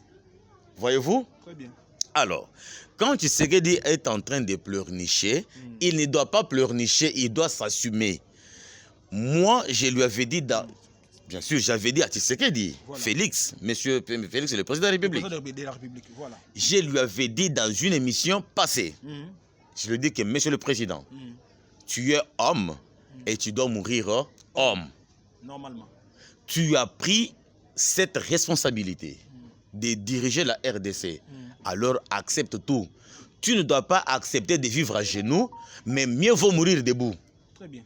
Voyez-vous? Très bien. Alors, quand Tshisekedi est en train de pleurnicher, il ne doit pas pleurnicher, il doit s'assumer. Moi, je lui avais dit dans... Bien sûr, j'avais dit à Tshisekedi, Félix, monsieur Félix, c'est le président de la République. Voilà. Je lui avais dit dans une émission passée, je lui ai dit que monsieur le président, tu es homme et tu dois mourir homme. Normalement. Tu as pris cette responsabilité de diriger la RDC. Alors accepte tout. Tu ne dois pas accepter de vivre à genoux, mais mieux vaut mourir debout. Très bien.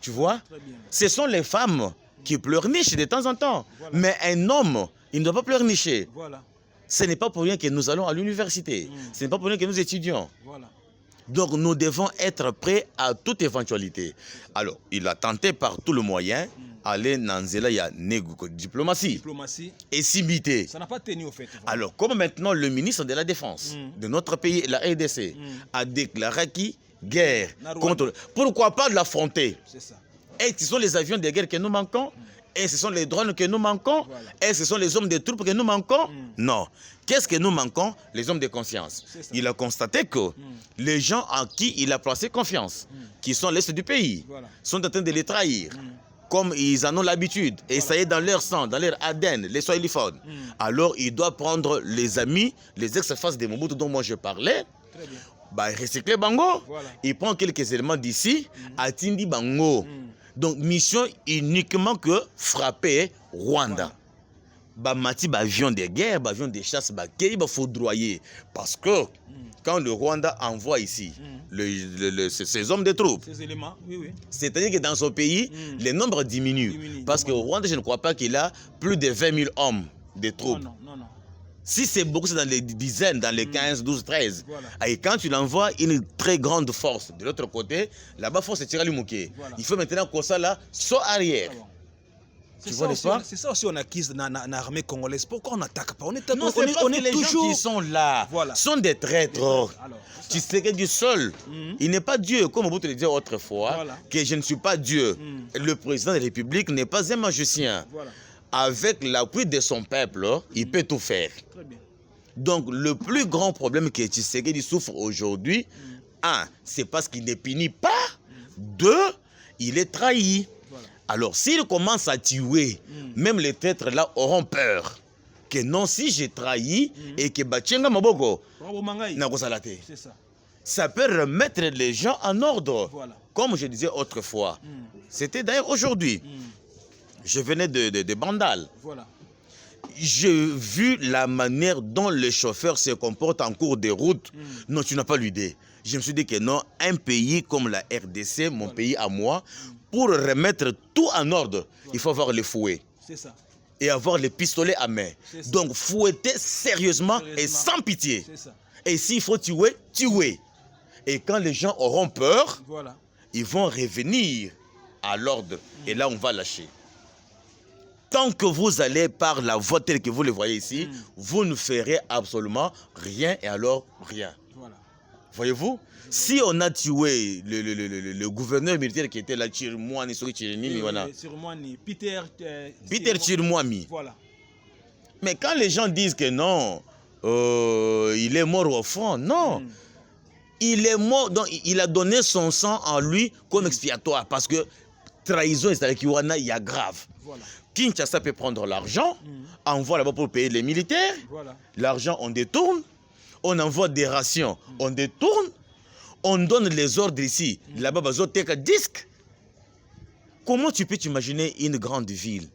Tu vois? Très bien. Ce sont les femmes qui pleurnichent de temps en temps. Voilà. Mais un homme, il ne doit pas pleurnicher. Voilà. Ce n'est pas pour rien que nous allons à l'université. Ce n'est pas pour rien que nous étudions. Voilà. Donc nous devons être prêts à toute éventualité. Alors, il a tenté par tout le moyen aller dans la diplomatie. Et s'imiter. Ça n'a pas tenu au fait. Voilà. Alors, comme maintenant le ministre de la Défense de notre pays, la RDC, a déclaré qui guerre contre... Pourquoi pas l'affronter? C'est ça. Et ce sont les avions de guerre que nous manquons? Et ce sont les drones que nous manquons? Et ce sont les hommes de troupes que nous manquons? Non. Qu'est-ce que nous manquons? Les hommes de conscience. Il a constaté que les gens en qui il a placé confiance, qui sont l'Est du pays, sont en train de les trahir. comme ils en ont l'habitude, et ça y est dans leur sang, dans leur ADN, les swahiliphones, alors il doit prendre les amis, les ex-faces de Mobutu dont moi je parlais, bah, recycler Bango, il prend quelques éléments d'ici, Atindi Bango. Donc mission uniquement que frapper Rwanda. Bah, mati bah, avion de guerre, bah, avion de chasse, bah, qu'il va foudroyer. Parce que quand le Rwanda envoie ici ces hommes de troupes, Ces éléments, c'est-à-dire que dans son pays, le nombre diminue. Parce que au Rwanda, je ne crois pas qu'il a plus de 20 000 hommes de troupes. Non. Si c'est beaucoup, c'est dans les dizaines, dans les 15, 12, 13. Et quand tu l'envoies une très grande force de l'autre côté, là-bas, force est tirée à l'imouké. Il faut maintenant qu'on ça là, soit arrière. Tu vois l'histoire? C'est ça aussi on acquise dans l'armée congolaise. Pourquoi on n'attaque pas? On est les toujours... gens qui sont là sont des traîtres. Alors, tu sais que Dieu seul, il n'est pas Dieu. Comme vous te le disait autrefois, que je ne suis pas Dieu. Le président de la République n'est pas un magicien. Avec l'appui de son peuple, il peut tout faire. Très bien. Donc, le plus grand problème que Tshisekedi souffre aujourd'hui, un, c'est parce qu'il ne punit pas. Deux, il est trahi. Alors, s'il commence à tuer, même les traîtres là auront peur. Que non, si j'ai trahi et que Bachenga Maboko, ça peut remettre les gens en ordre. Comme je disais autrefois. C'était d'ailleurs aujourd'hui. Je venais de Bandal. J'ai vu la manière dont les chauffeurs se comportent en cours de route. Non, tu n'as pas l'idée. Je me suis dit que non, un pays comme la RDC, mon pays à moi, pour remettre tout en ordre, il faut avoir les fouets. C'est ça. Et avoir les pistolets à main. Donc fouetter sérieusement et sans pitié. Et s'il faut tuer, tuer. Et quand les gens auront peur, ils vont revenir à l'ordre. Et là, on va lâcher. Tant que vous allez par la voie telle que vous le voyez ici, vous ne ferez absolument rien et alors rien. Voyez-vous? Si on a tué le gouverneur militaire qui était là, Peter Chirmouani. Mais quand les gens disent que non, il est mort au front, non. Il est mort, donc il a donné son sang en lui comme expiatoire parce que trahison, il y a grave. Kinshasa peut prendre l'argent, envoie là-bas pour payer les militaires. L'argent, on détourne. On envoie des rations, on détourne. On donne les ordres ici. Là-bas, il y a disque. Comment tu peux t'imaginer une grande ville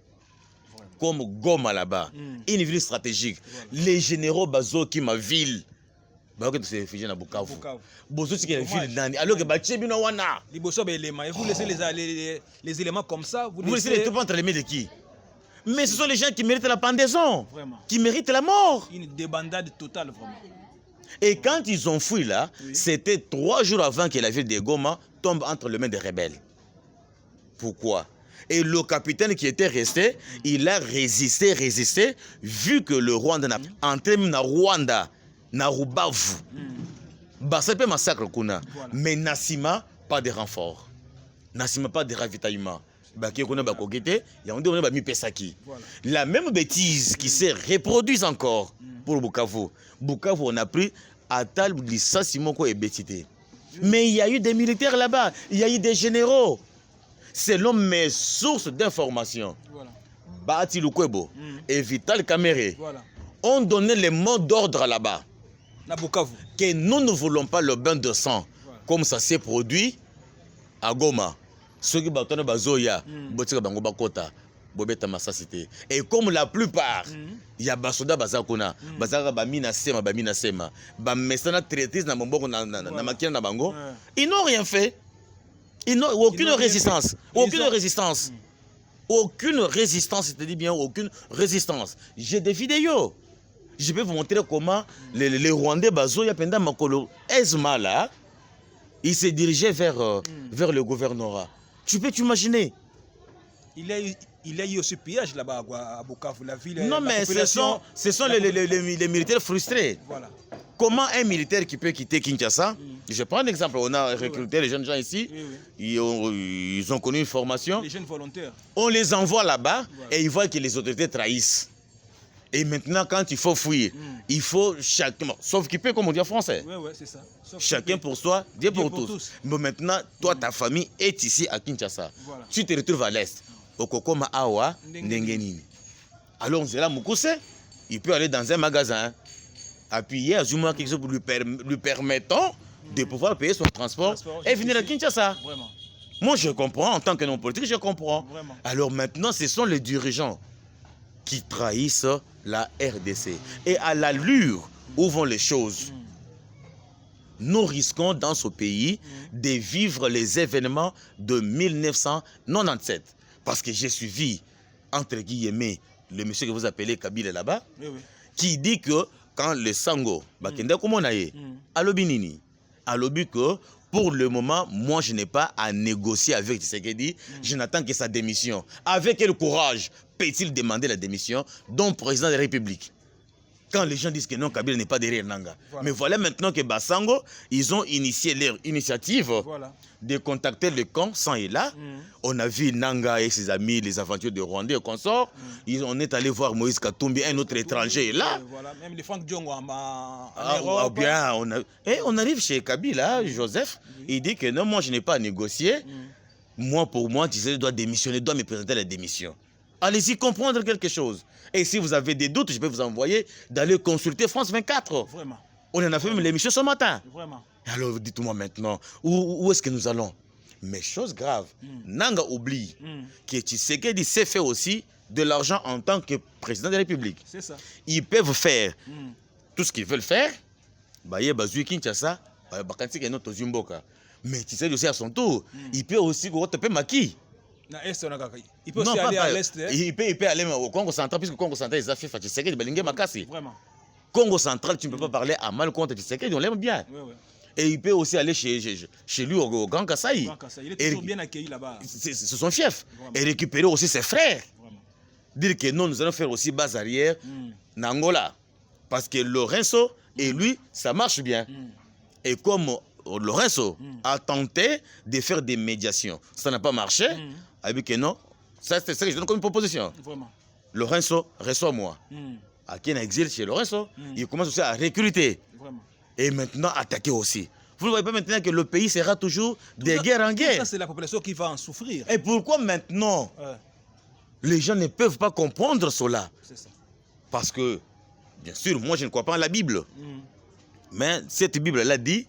comme Goma là-bas, une ville stratégique. Les généraux bazo qui ma ville. C'est réfugié à Bukavu. Bozo c'est une ville nani. Alors que Bachebino wana. Vous laissez les éléments comme ça. Vous laissez les troupes entre les mains de qui? Mais ce sont les gens qui méritent la pendaison, qui méritent la mort. Une débandade totale, vraiment. Et quand ils ont fui là, c'était 3 jours avant que la ville de Goma tombe entre les mains des rebelles. Pourquoi? Et le capitaine qui était resté, il a résisté, vu que le Rwanda n'a entré dans Rwanda, na Rubavu. Ça peut massacre kuna. Mais Nassima, pas de renfort. Nassima, pas de ravitaillement. La même bêtise qui s'est reproduite encore pour Bukavu. Bukavu, on a pris Atal, Blissa, Simoko et Betité. Mais il y a eu des militaires là-bas, il y a eu des généraux. Selon mes sources d'information, Bahati Lukwebo et Vital Kamere ont donné les mots d'ordre là-bas. Que nous ne voulons pas le bain de sang comme ça s'est produit à Goma. Ceux qui battent bazoya, bango bakota, bobeta masasité. Et comme la plupart, il y a basoda bazakuna, bazaka bamina sema, bamesana traitise na mbongo na makina na bango. Ils n'ont rien fait. Ils n'ont aucune résistance. Aucune résistance. Aucune résistance, c'est-à-dire bien aucune résistance. J'ai des vidéos. Je vais vous montrer comment les Rwandais bazoya pendant makolo Ezma là, ils se dirigeaient vers le gouvernorat. Tu peux t'imaginer? Il y a eu aussi pillage là-bas à Bukavu, la ville. Non, mais ce sont les militaires frustrés. Comment un militaire qui peut quitter Kinshasa? Je prends un exemple. On a recruté les jeunes gens ici. Ils ont connu une formation. Les jeunes volontaires. On les envoie là-bas et ils voient que les autorités trahissent. Et maintenant, quand il faut fuir, il faut chacun, sauf qu'il peut, comme on dit en français. Oui, c'est ça. Chacun pour soi, Dieu pour tous. Mais maintenant, toi, ta famille est ici à Kinshasa. Tu te retrouves à l'Est. okokoma awa ndengenini. Alors Nzela Mukuse, il peut aller dans un magasin, appuyer à Zuma quelque chose pour lui permettant de pouvoir payer son transport et venir à Kinshasa. Vraiment. Moi, je comprends, en tant que non politique, je comprends. Vraiment. Alors maintenant, ce sont les dirigeants qui trahissent la RDC. Et à l'allure où vont les choses, nous risquons dans ce pays de vivre les événements de 1997. Parce que j'ai suivi, entre guillemets, le monsieur que vous appelez Kabila là-bas, Oui, oui. qui dit que quand le Sango, Bakenda Komonaye, Alobinini, Alobi que pour le moment, moi je n'ai pas à négocier avec Tshisekedi, je n'attends que sa démission. Avec quel courage peut-il demander la démission d'un président de la République? Quand les gens disent que non, Kabila n'est pas derrière Nanga. Voilà. Mais voilà maintenant que Basango, ils ont initié leur initiative Voilà. de contacter le camp sans et là. On a vu Nanga et ses amis, les aventures de Rwandais et consorts. On est allé voir Moïse Katumbi, un autre étranger est là. Voilà. Même les Franck Diongo en Ah, Europe. bien, on arrive chez Kabila, Joseph, il dit que non, moi je n'ai pas à négocier. Moi, pour moi, Tshisekedi doit démissionner, doit me présenter la démission. Allez-y comprendre quelque chose. Et si vous avez des doutes, je peux vous envoyer d'aller consulter France 24. Vraiment. On en a fait même l'émission ce matin. Vraiment. Alors dites-moi maintenant, où est-ce que nous allons? Mais chose grave, Nanga oublie que Tshisekedi s'est fait aussi de l'argent en tant que président de la République. C'est ça. Ils peuvent faire tout ce qu'ils veulent faire. Kinshasa, mais Tshisekedi aussi à son tour, il peut aussi maquis. Il peut aussi aller à l'Est. Il peut aller au Congo central, puisque le Congo central, ils ont fait Tshisekedi, Makassi. Vraiment. Congo central, tu ne peux pas parler à mal contre Tshisekedi, on l'aime bien. Oui, oui. Et il peut aussi aller chez lui au Grand Kasaï. Il est toujours bien accueilli là-bas. C'est son chef. Vraiment. Et récupérer aussi ses frères. Vraiment. Dire que non, nous allons faire aussi base arrière en Angola. Parce que Lorenzo et lui, ça marche bien. Et comme Lorenzo a tenté de faire des médiations, ça n'a pas marché, avec que non, ça c'est ce que je donne comme une proposition. Vraiment. Lorenzo, reçois-moi. À qui exil chez Lorenzo, il commence aussi à recruter. Vraiment. Et maintenant attaquer aussi. Vous ne voyez pas maintenant que le pays sera toujours de guerre en guerre. Ça, c'est la population qui va en souffrir. Et pourquoi maintenant les gens ne peuvent pas comprendre cela? C'est ça. Parce que, bien sûr, moi je ne crois pas en la Bible. Mais cette Bible-là dit,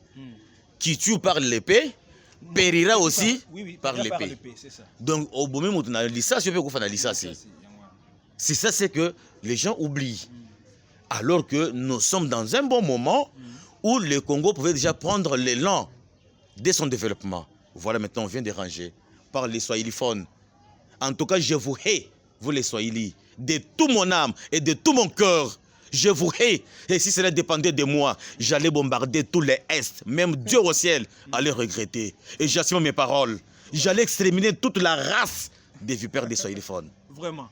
qui tue par l'épée, périra aussi par l'épée. Donc, au bout même où on a ça, je peux faire ça. C'est ça, c'est que les gens oublient. Alors que nous sommes dans un bon moment où le Congo pouvait déjà prendre l'élan de son développement. Voilà, maintenant on vient de ranger par les Swahiliphones. En tout cas, je vous hais, vous les Swahili, de toute mon âme et de tout mon cœur. Je vous hais. Et si cela dépendait de moi, j'allais bombarder tous les Est. Même Dieu au ciel allait regretter. Et j'assume mes paroles. J'allais exterminer toute la race des vipères des Swahiliphones. Vraiment.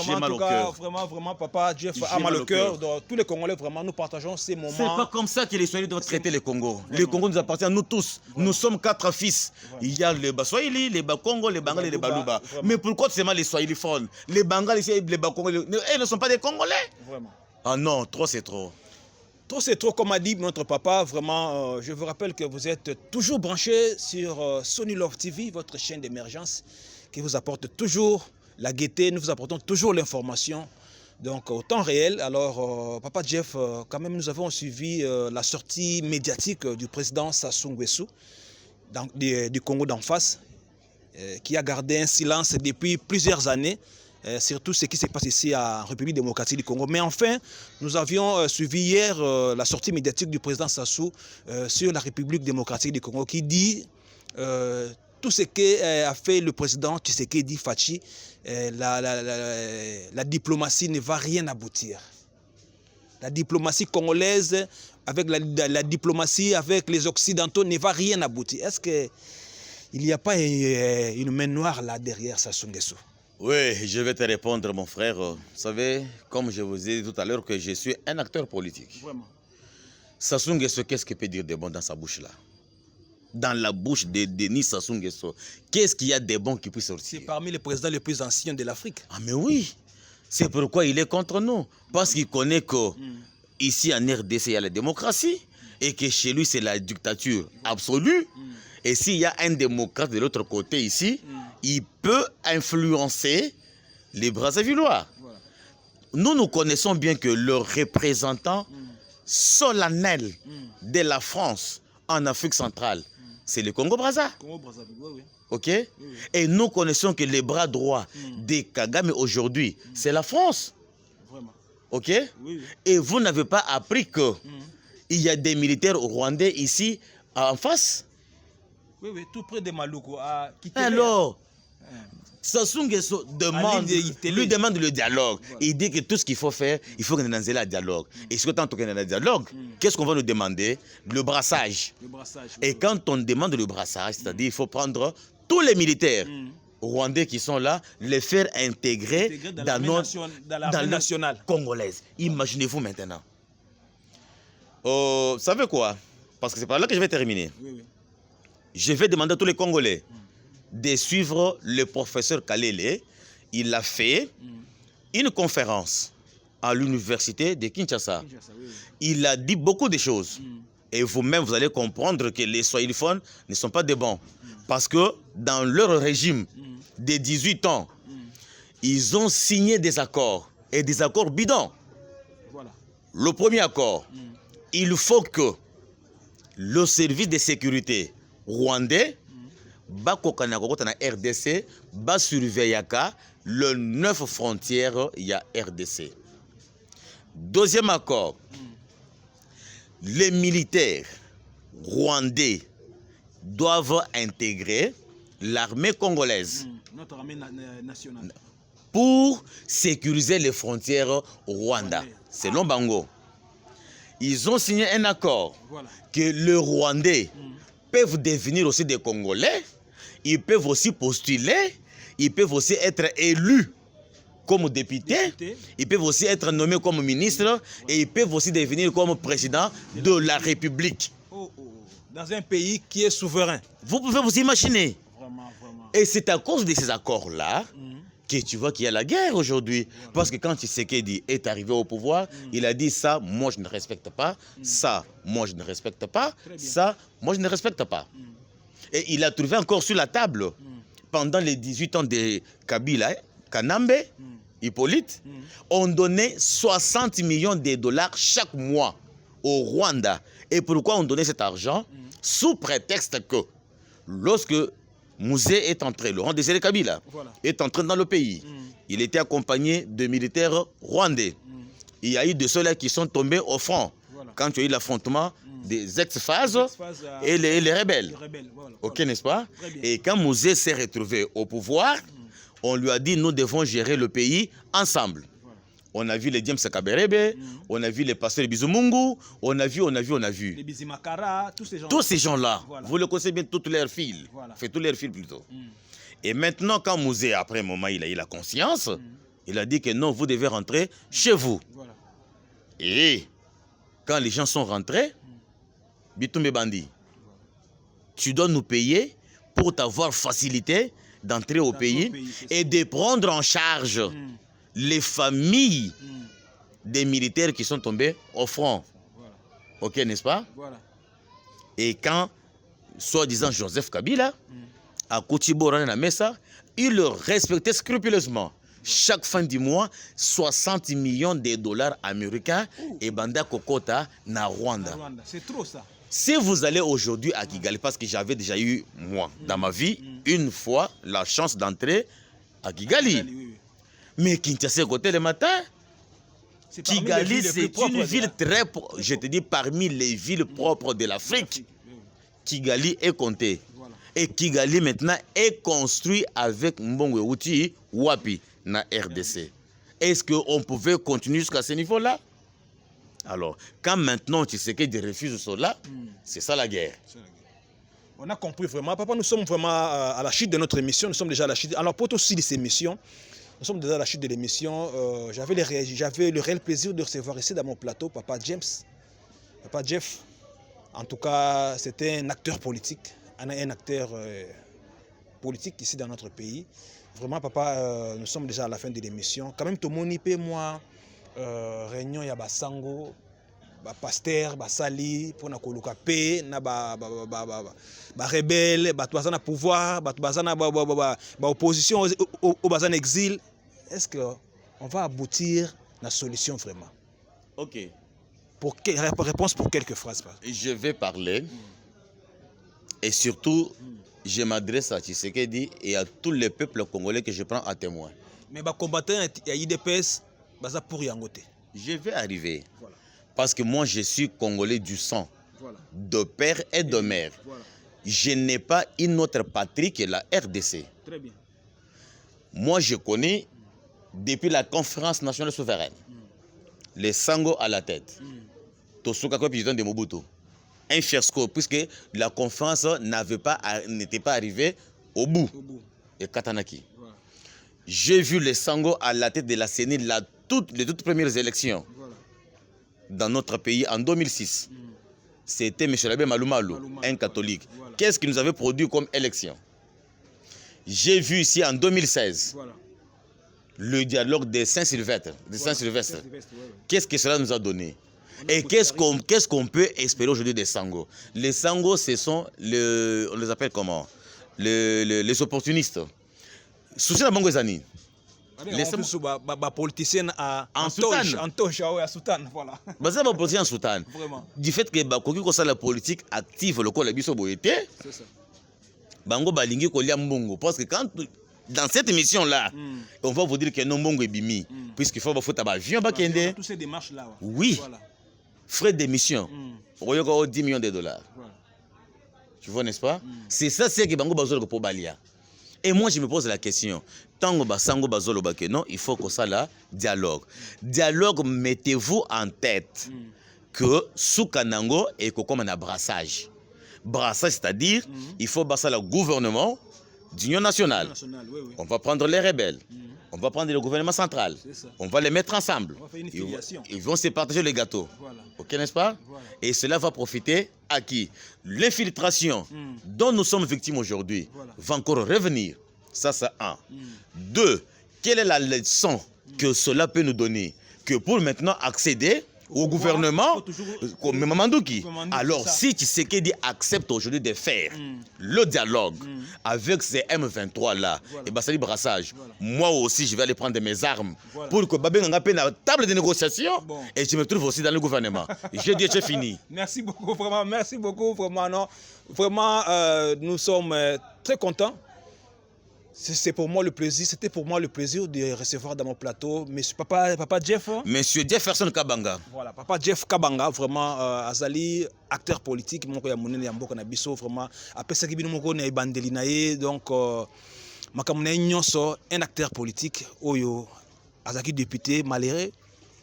J'ai mal au cœur. Vraiment, papa, Jeff a mal au cœur. Tous les Congolais, vraiment, nous partageons ces moments. C'est pas comme ça que les Swahili doivent traiter le Congo. Le Congo nous appartient à nous tous. Nous sommes 4 fils. Il y a les Baswahili, les Bakongo, les Bangali et les Baluba. Mais pourquoi seulement les Swahiliphones? Les Bangali, les Bakongo, ils ne sont pas des Congolais. Vraiment. Ah non, trop c'est trop. Trop c'est trop, comme a dit notre papa. Vraiment, je vous rappelle que vous êtes toujours branchés sur Sony Love TV, votre chaîne d'émergence qui vous apporte toujours la gaieté. Nous vous apportons toujours l'information, donc au temps réel. Alors, papa Jeff, quand même, nous avons suivi la sortie médiatique du président Sassou Nguesso du Congo d'en face, qui a gardé un silence depuis plusieurs années. Surtout ce qui se passe ici en République démocratique du Congo. Mais enfin, nous avions suivi hier la sortie médiatique du président Sassou sur la République démocratique du Congo qui dit tout ce qu'a fait le président Tshisekedi Fachi, la diplomatie ne va rien aboutir. La diplomatie congolaise avec la diplomatie avec les Occidentaux ne va rien aboutir. Est-ce qu'il n'y a pas une main noire là derrière Sassou Nguesso? Oui, je vais te répondre, mon frère. Vous savez, comme je vous ai dit tout à l'heure, que je suis un acteur politique. Vraiment. Sassou Nguesso, qu'est-ce qu'il peut dire de bon dans sa bouche là? Dans la bouche de Denis Sassou Nguesso, qu'est-ce qu'il y a de bon qui peut sortir? C'est parmi les présidents les plus anciens de l'Afrique. Ah mais oui, c'est pourquoi il est contre nous. Parce qu'il connaît que ici en RDC, il y a la démocratie et que chez lui, c'est la dictature absolue. Et s'il y a un démocrate de l'autre côté ici, il peut influencer les Brazzavillois. Voilà. Nous connaissons bien que le représentant solennel de la France en Afrique centrale, c'est le Congo-Brazza. Oui. Ok? Oui. Et nous connaissons que les bras droits de Kagame aujourd'hui, c'est la France. Vraiment. Ok? Oui. Et vous n'avez pas appris que il y a des militaires rwandais ici en face? Oui, tout près de Maluku. Alors, Sassou Nguesso lui demande le dialogue. Voilà. Il dit que tout ce qu'il faut faire, il faut qu'on ait un dialogue. Et ce que tant qu'on ait un dialogue, qu'est-ce qu'on va nous demander? Le brassage. Et quand on demande le brassage, c'est-à-dire il faut prendre tous les militaires rwandais qui sont là, les faire intégrer dans l'armée nationale congolaise. Imaginez-vous maintenant. Vous savez quoi? Parce que c'est par là que je vais terminer. Oui. Je vais demander à tous les Congolais de suivre le professeur Kalele. Il a fait une conférence à l'université de Kinshasa. Il a dit beaucoup de choses. Et vous-même, vous allez comprendre que les swahiliphones ne sont pas des bons. Parce que dans leur régime de 18 ans, ils ont signé des accords. Et des accords bidons. Voilà. Le premier accord, il faut que le service de sécurité rwandais bakokana kokota na RDC ba surveillaka le 9 frontières ya RDC. Deuxième accord, les militaires rwandais doivent intégrer l'armée congolaise, notre armée nationale, pour sécuriser les frontières au Rwanda. Selon Bango, ils ont signé un accord que les Rwandais peuvent devenir aussi des Congolais, ils peuvent aussi postuler, ils peuvent aussi être élus comme députés, ils peuvent aussi être nommés comme ministres et ils peuvent aussi devenir comme président de la République. Dans un pays qui est souverain. Vous pouvez vous imaginer. Vraiment. Et c'est à cause de ces accords-là que tu vois qu'il y a la guerre aujourd'hui. Parce que quand Tshisekedi est arrivé au pouvoir, il a dit ça, moi je ne respecte pas, ça, moi je ne respecte pas, ça, moi je ne respecte pas. Et il a trouvé encore sur la table, pendant les 18 ans de Kabila, Kanambe, Hippolyte, on donnait 60 millions de dollars chaque mois au Rwanda. Et pourquoi on donnait cet argent? Sous prétexte que lorsque Mouzé est entré, Laurent Désiré Kabila est entré dans le pays, il était accompagné de militaires rwandais. Il y a eu de ceux-là qui sont tombés au front quand il y a eu l'affrontement des ex-phases et les rebelles. Ok, n'est-ce pas? Et quand Mouzé s'est retrouvé au pouvoir, on lui a dit nous devons gérer le pays ensemble. On a vu les James Kaberebe, on a vu les pasteurs Bizumungu, on a vu. Les Bizimakara, tous ces gens-là. Vous le connaissez bien, toutes leurs fils. Fait tous leurs fils plutôt. Et maintenant, quand Mouzé, après un moment, il a eu la conscience, il a dit que non, vous devez rentrer chez vous. Et quand les gens sont rentrés, Bitumbe Bandi, tu dois nous payer pour t'avoir facilité d'entrer au pays et de prendre en charge les familles des militaires qui sont tombés au front. Ok, n'est-ce pas? Et quand, soi-disant Joseph Kabila, à Koutibora na Mesa, il le respectait scrupuleusement. Chaque fin du mois, 60 millions de dollars américains et Banda Kokota na Rwanda. C'est trop ça. Si vous allez aujourd'hui à Kigali, parce que j'avais déjà eu, moi, dans ma vie, une fois, la chance d'entrer à Kigali. Mais Kinshasa, côté le matin, Kigali, c'est une ville très, je te dis, parmi les villes propres de l'Afrique. Kigali est compté. Et Kigali, maintenant, est construit avec Mbongwe Outi, Wapi, na RDC. Est-ce qu'on pouvait continuer jusqu'à ce niveau-là? Alors, quand maintenant tu sais que des refuse cela, c'est ça la guerre. On a compris vraiment. Papa, nous sommes vraiment à la chute de notre émission. Nous sommes déjà à la chute. Alors, pour aussi de ces émissions, nous sommes déjà à la chute de l'émission. J'avais le réel plaisir de recevoir ici dans mon plateau Papa James. Papa Jeff, en tout cas, c'était un acteur politique. Un acteur politique ici dans notre pays. Vraiment, Papa, nous sommes déjà à la fin de l'émission. Quand même, tout le monde y peut, moi, réunion Yabasango, pasteur basali pour na koluka paix na ba rebelle ba bazana pouvoir ba bazana ba opposition au bazana exil. Est-ce que on va aboutir à la solution vraiment? Ok. Réponse pour quelques phrases. Je vais parler et surtout je m'adresse à Tshisekedi et à tous les peuples congolais que je prends à témoin. Mais les combattants à IDPS, ça pour Yangote. Je vais arriver. Voilà. Parce que moi, je suis congolais du sang, voilà, de père et de mère. Voilà. Je n'ai pas une autre patrie que la RDC. Très bien. Moi, je connais depuis la conférence nationale souveraine, les Sango à la tête, Tosuka comme président de Mobutu, un fiasco, puisque la conférence n'était pas arrivée au bout. Et Katanaki. Voilà. J'ai vu les Sango à la tête de la CENI les toutes premières élections, voilà, dans notre pays en 2006. C'était M. Labé Malumalu, un catholique. Voilà. Qu'est-ce qu'il nous avait produit comme élection? J'ai vu ici en 2016, voilà, le dialogue de Saint-Sylvestre. Voilà. Qu'est-ce que cela nous a donné? Et qu'est-ce qu'on peut espérer aujourd'hui des Sango? Les Sango, ce sont, on les appelle comment? Les opportunistes. Souci la Bangozani. Les politiciens en soutane, voilà. C'est des politiciens en soutane. Du fait que la politique active le col biso boyete. C'est ça. Bango balingi kolia mbongo, parce que quand dans cette émission là, on va vous dire que non mbongo est bimi, puisqu'il faut foutre avion ba kende. Toutes ces démarches là. Oui. Voilà. Frais d'émission. On 10 millions de dollars. Voilà. Tu vois, n'est-ce pas? C'est ça, c'est que bango bazolo pour balia. Et moi, je me pose la question. Tango basango bazolo ba que non, il faut que ça là dialogue. Dialogue, mettez-vous en tête que sous Kanango et que comme un brassage. Brassage, c'est-à-dire, il faut basser le gouvernement d'union nationale. Oui, oui. On va prendre les rebelles. On va prendre le gouvernement central. On va les mettre ensemble. On va faire une filiation. Ils vont se partager les gâteaux. Voilà. Ok, n'est-ce pas? Voilà. Et cela va profiter à qui? L'infiltration dont nous sommes victimes aujourd'hui, voilà, va encore revenir. Ça, c'est un. Deux, quelle est la leçon que cela peut nous donner? Que pour maintenant accéder au gouvernement, comme Mamandouki. Alors, si Tshisekedi accepte aujourd'hui de faire le dialogue avec ces M23-là, voilà, et Bassali Brassage, voilà, moi aussi, je vais aller prendre mes armes, voilà, pour que Babé Ngapé ait la table de négociation, bon, et je me trouve aussi dans le gouvernement. J'ai dit, j'ai fini. Merci beaucoup, vraiment, non. Vraiment, nous sommes très contents. C'est pour moi le plaisir, c'était pour moi le plaisir de recevoir dans mon plateau monsieur papa Jeff. Monsieur Jefferson Kabanga. Voilà, papa Jeff Kabanga, vraiment azali acteur politique, moko ya monene ya mboka na biso, vraiment apesa ki bino moko na ibandeli na ye, donc makamuna nyonso un acteur politique oyo azaki député malheureux,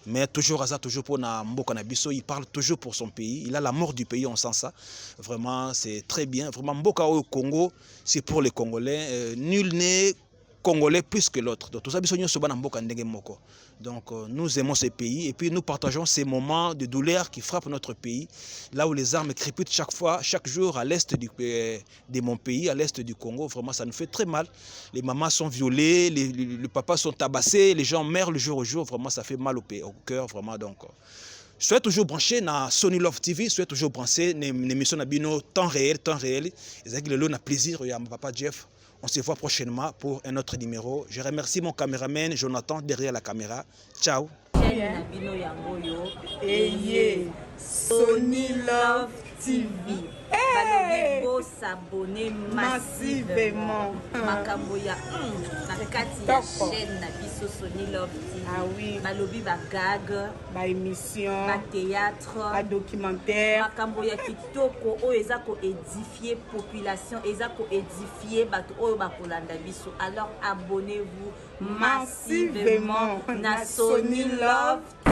mais toujours pour na mboka na biso, il parle toujours pour son pays, il a la mort du pays, on sent ça. Vraiment, c'est très bien. Vraiment, mboka au Congo, c'est pour les Congolais. Nul n'est Congolais plus que l'autre. Donc, tout ça, donc, nous aimons ces pays et puis nous partageons ces moments de douleur qui frappent notre pays. Là où les armes crépitent chaque jour à l'est de mon pays, à l'est du Congo. Vraiment, ça nous fait très mal. Les mamans sont violées, les papas sont tabassés, les gens meurent le jour au jour. Vraiment, ça fait mal au cœur. Vraiment, donc. Je suis toujours branché dans Sony Love TV, je suis toujours branché dans l'émission Nabino temps réel. Et c'est le plaisir, il y a mon papa Jeff. On se voit prochainement pour un autre numéro. Je remercie mon caméraman Jonathan derrière la caméra. Ciao. Sony Love TV. Hey! S'abonner massivement. Makamboya na kati ya chaîne na biso Sony Love TV. Ah oui. Balobi ba gag, ba émission, ba théâtre, ba documentaire. Makamboya kitoko o eza ko édifier population, eza ko édifier bato oyo ba kolanda biso. Alors abonnez-vous massivement na Sony Love TV.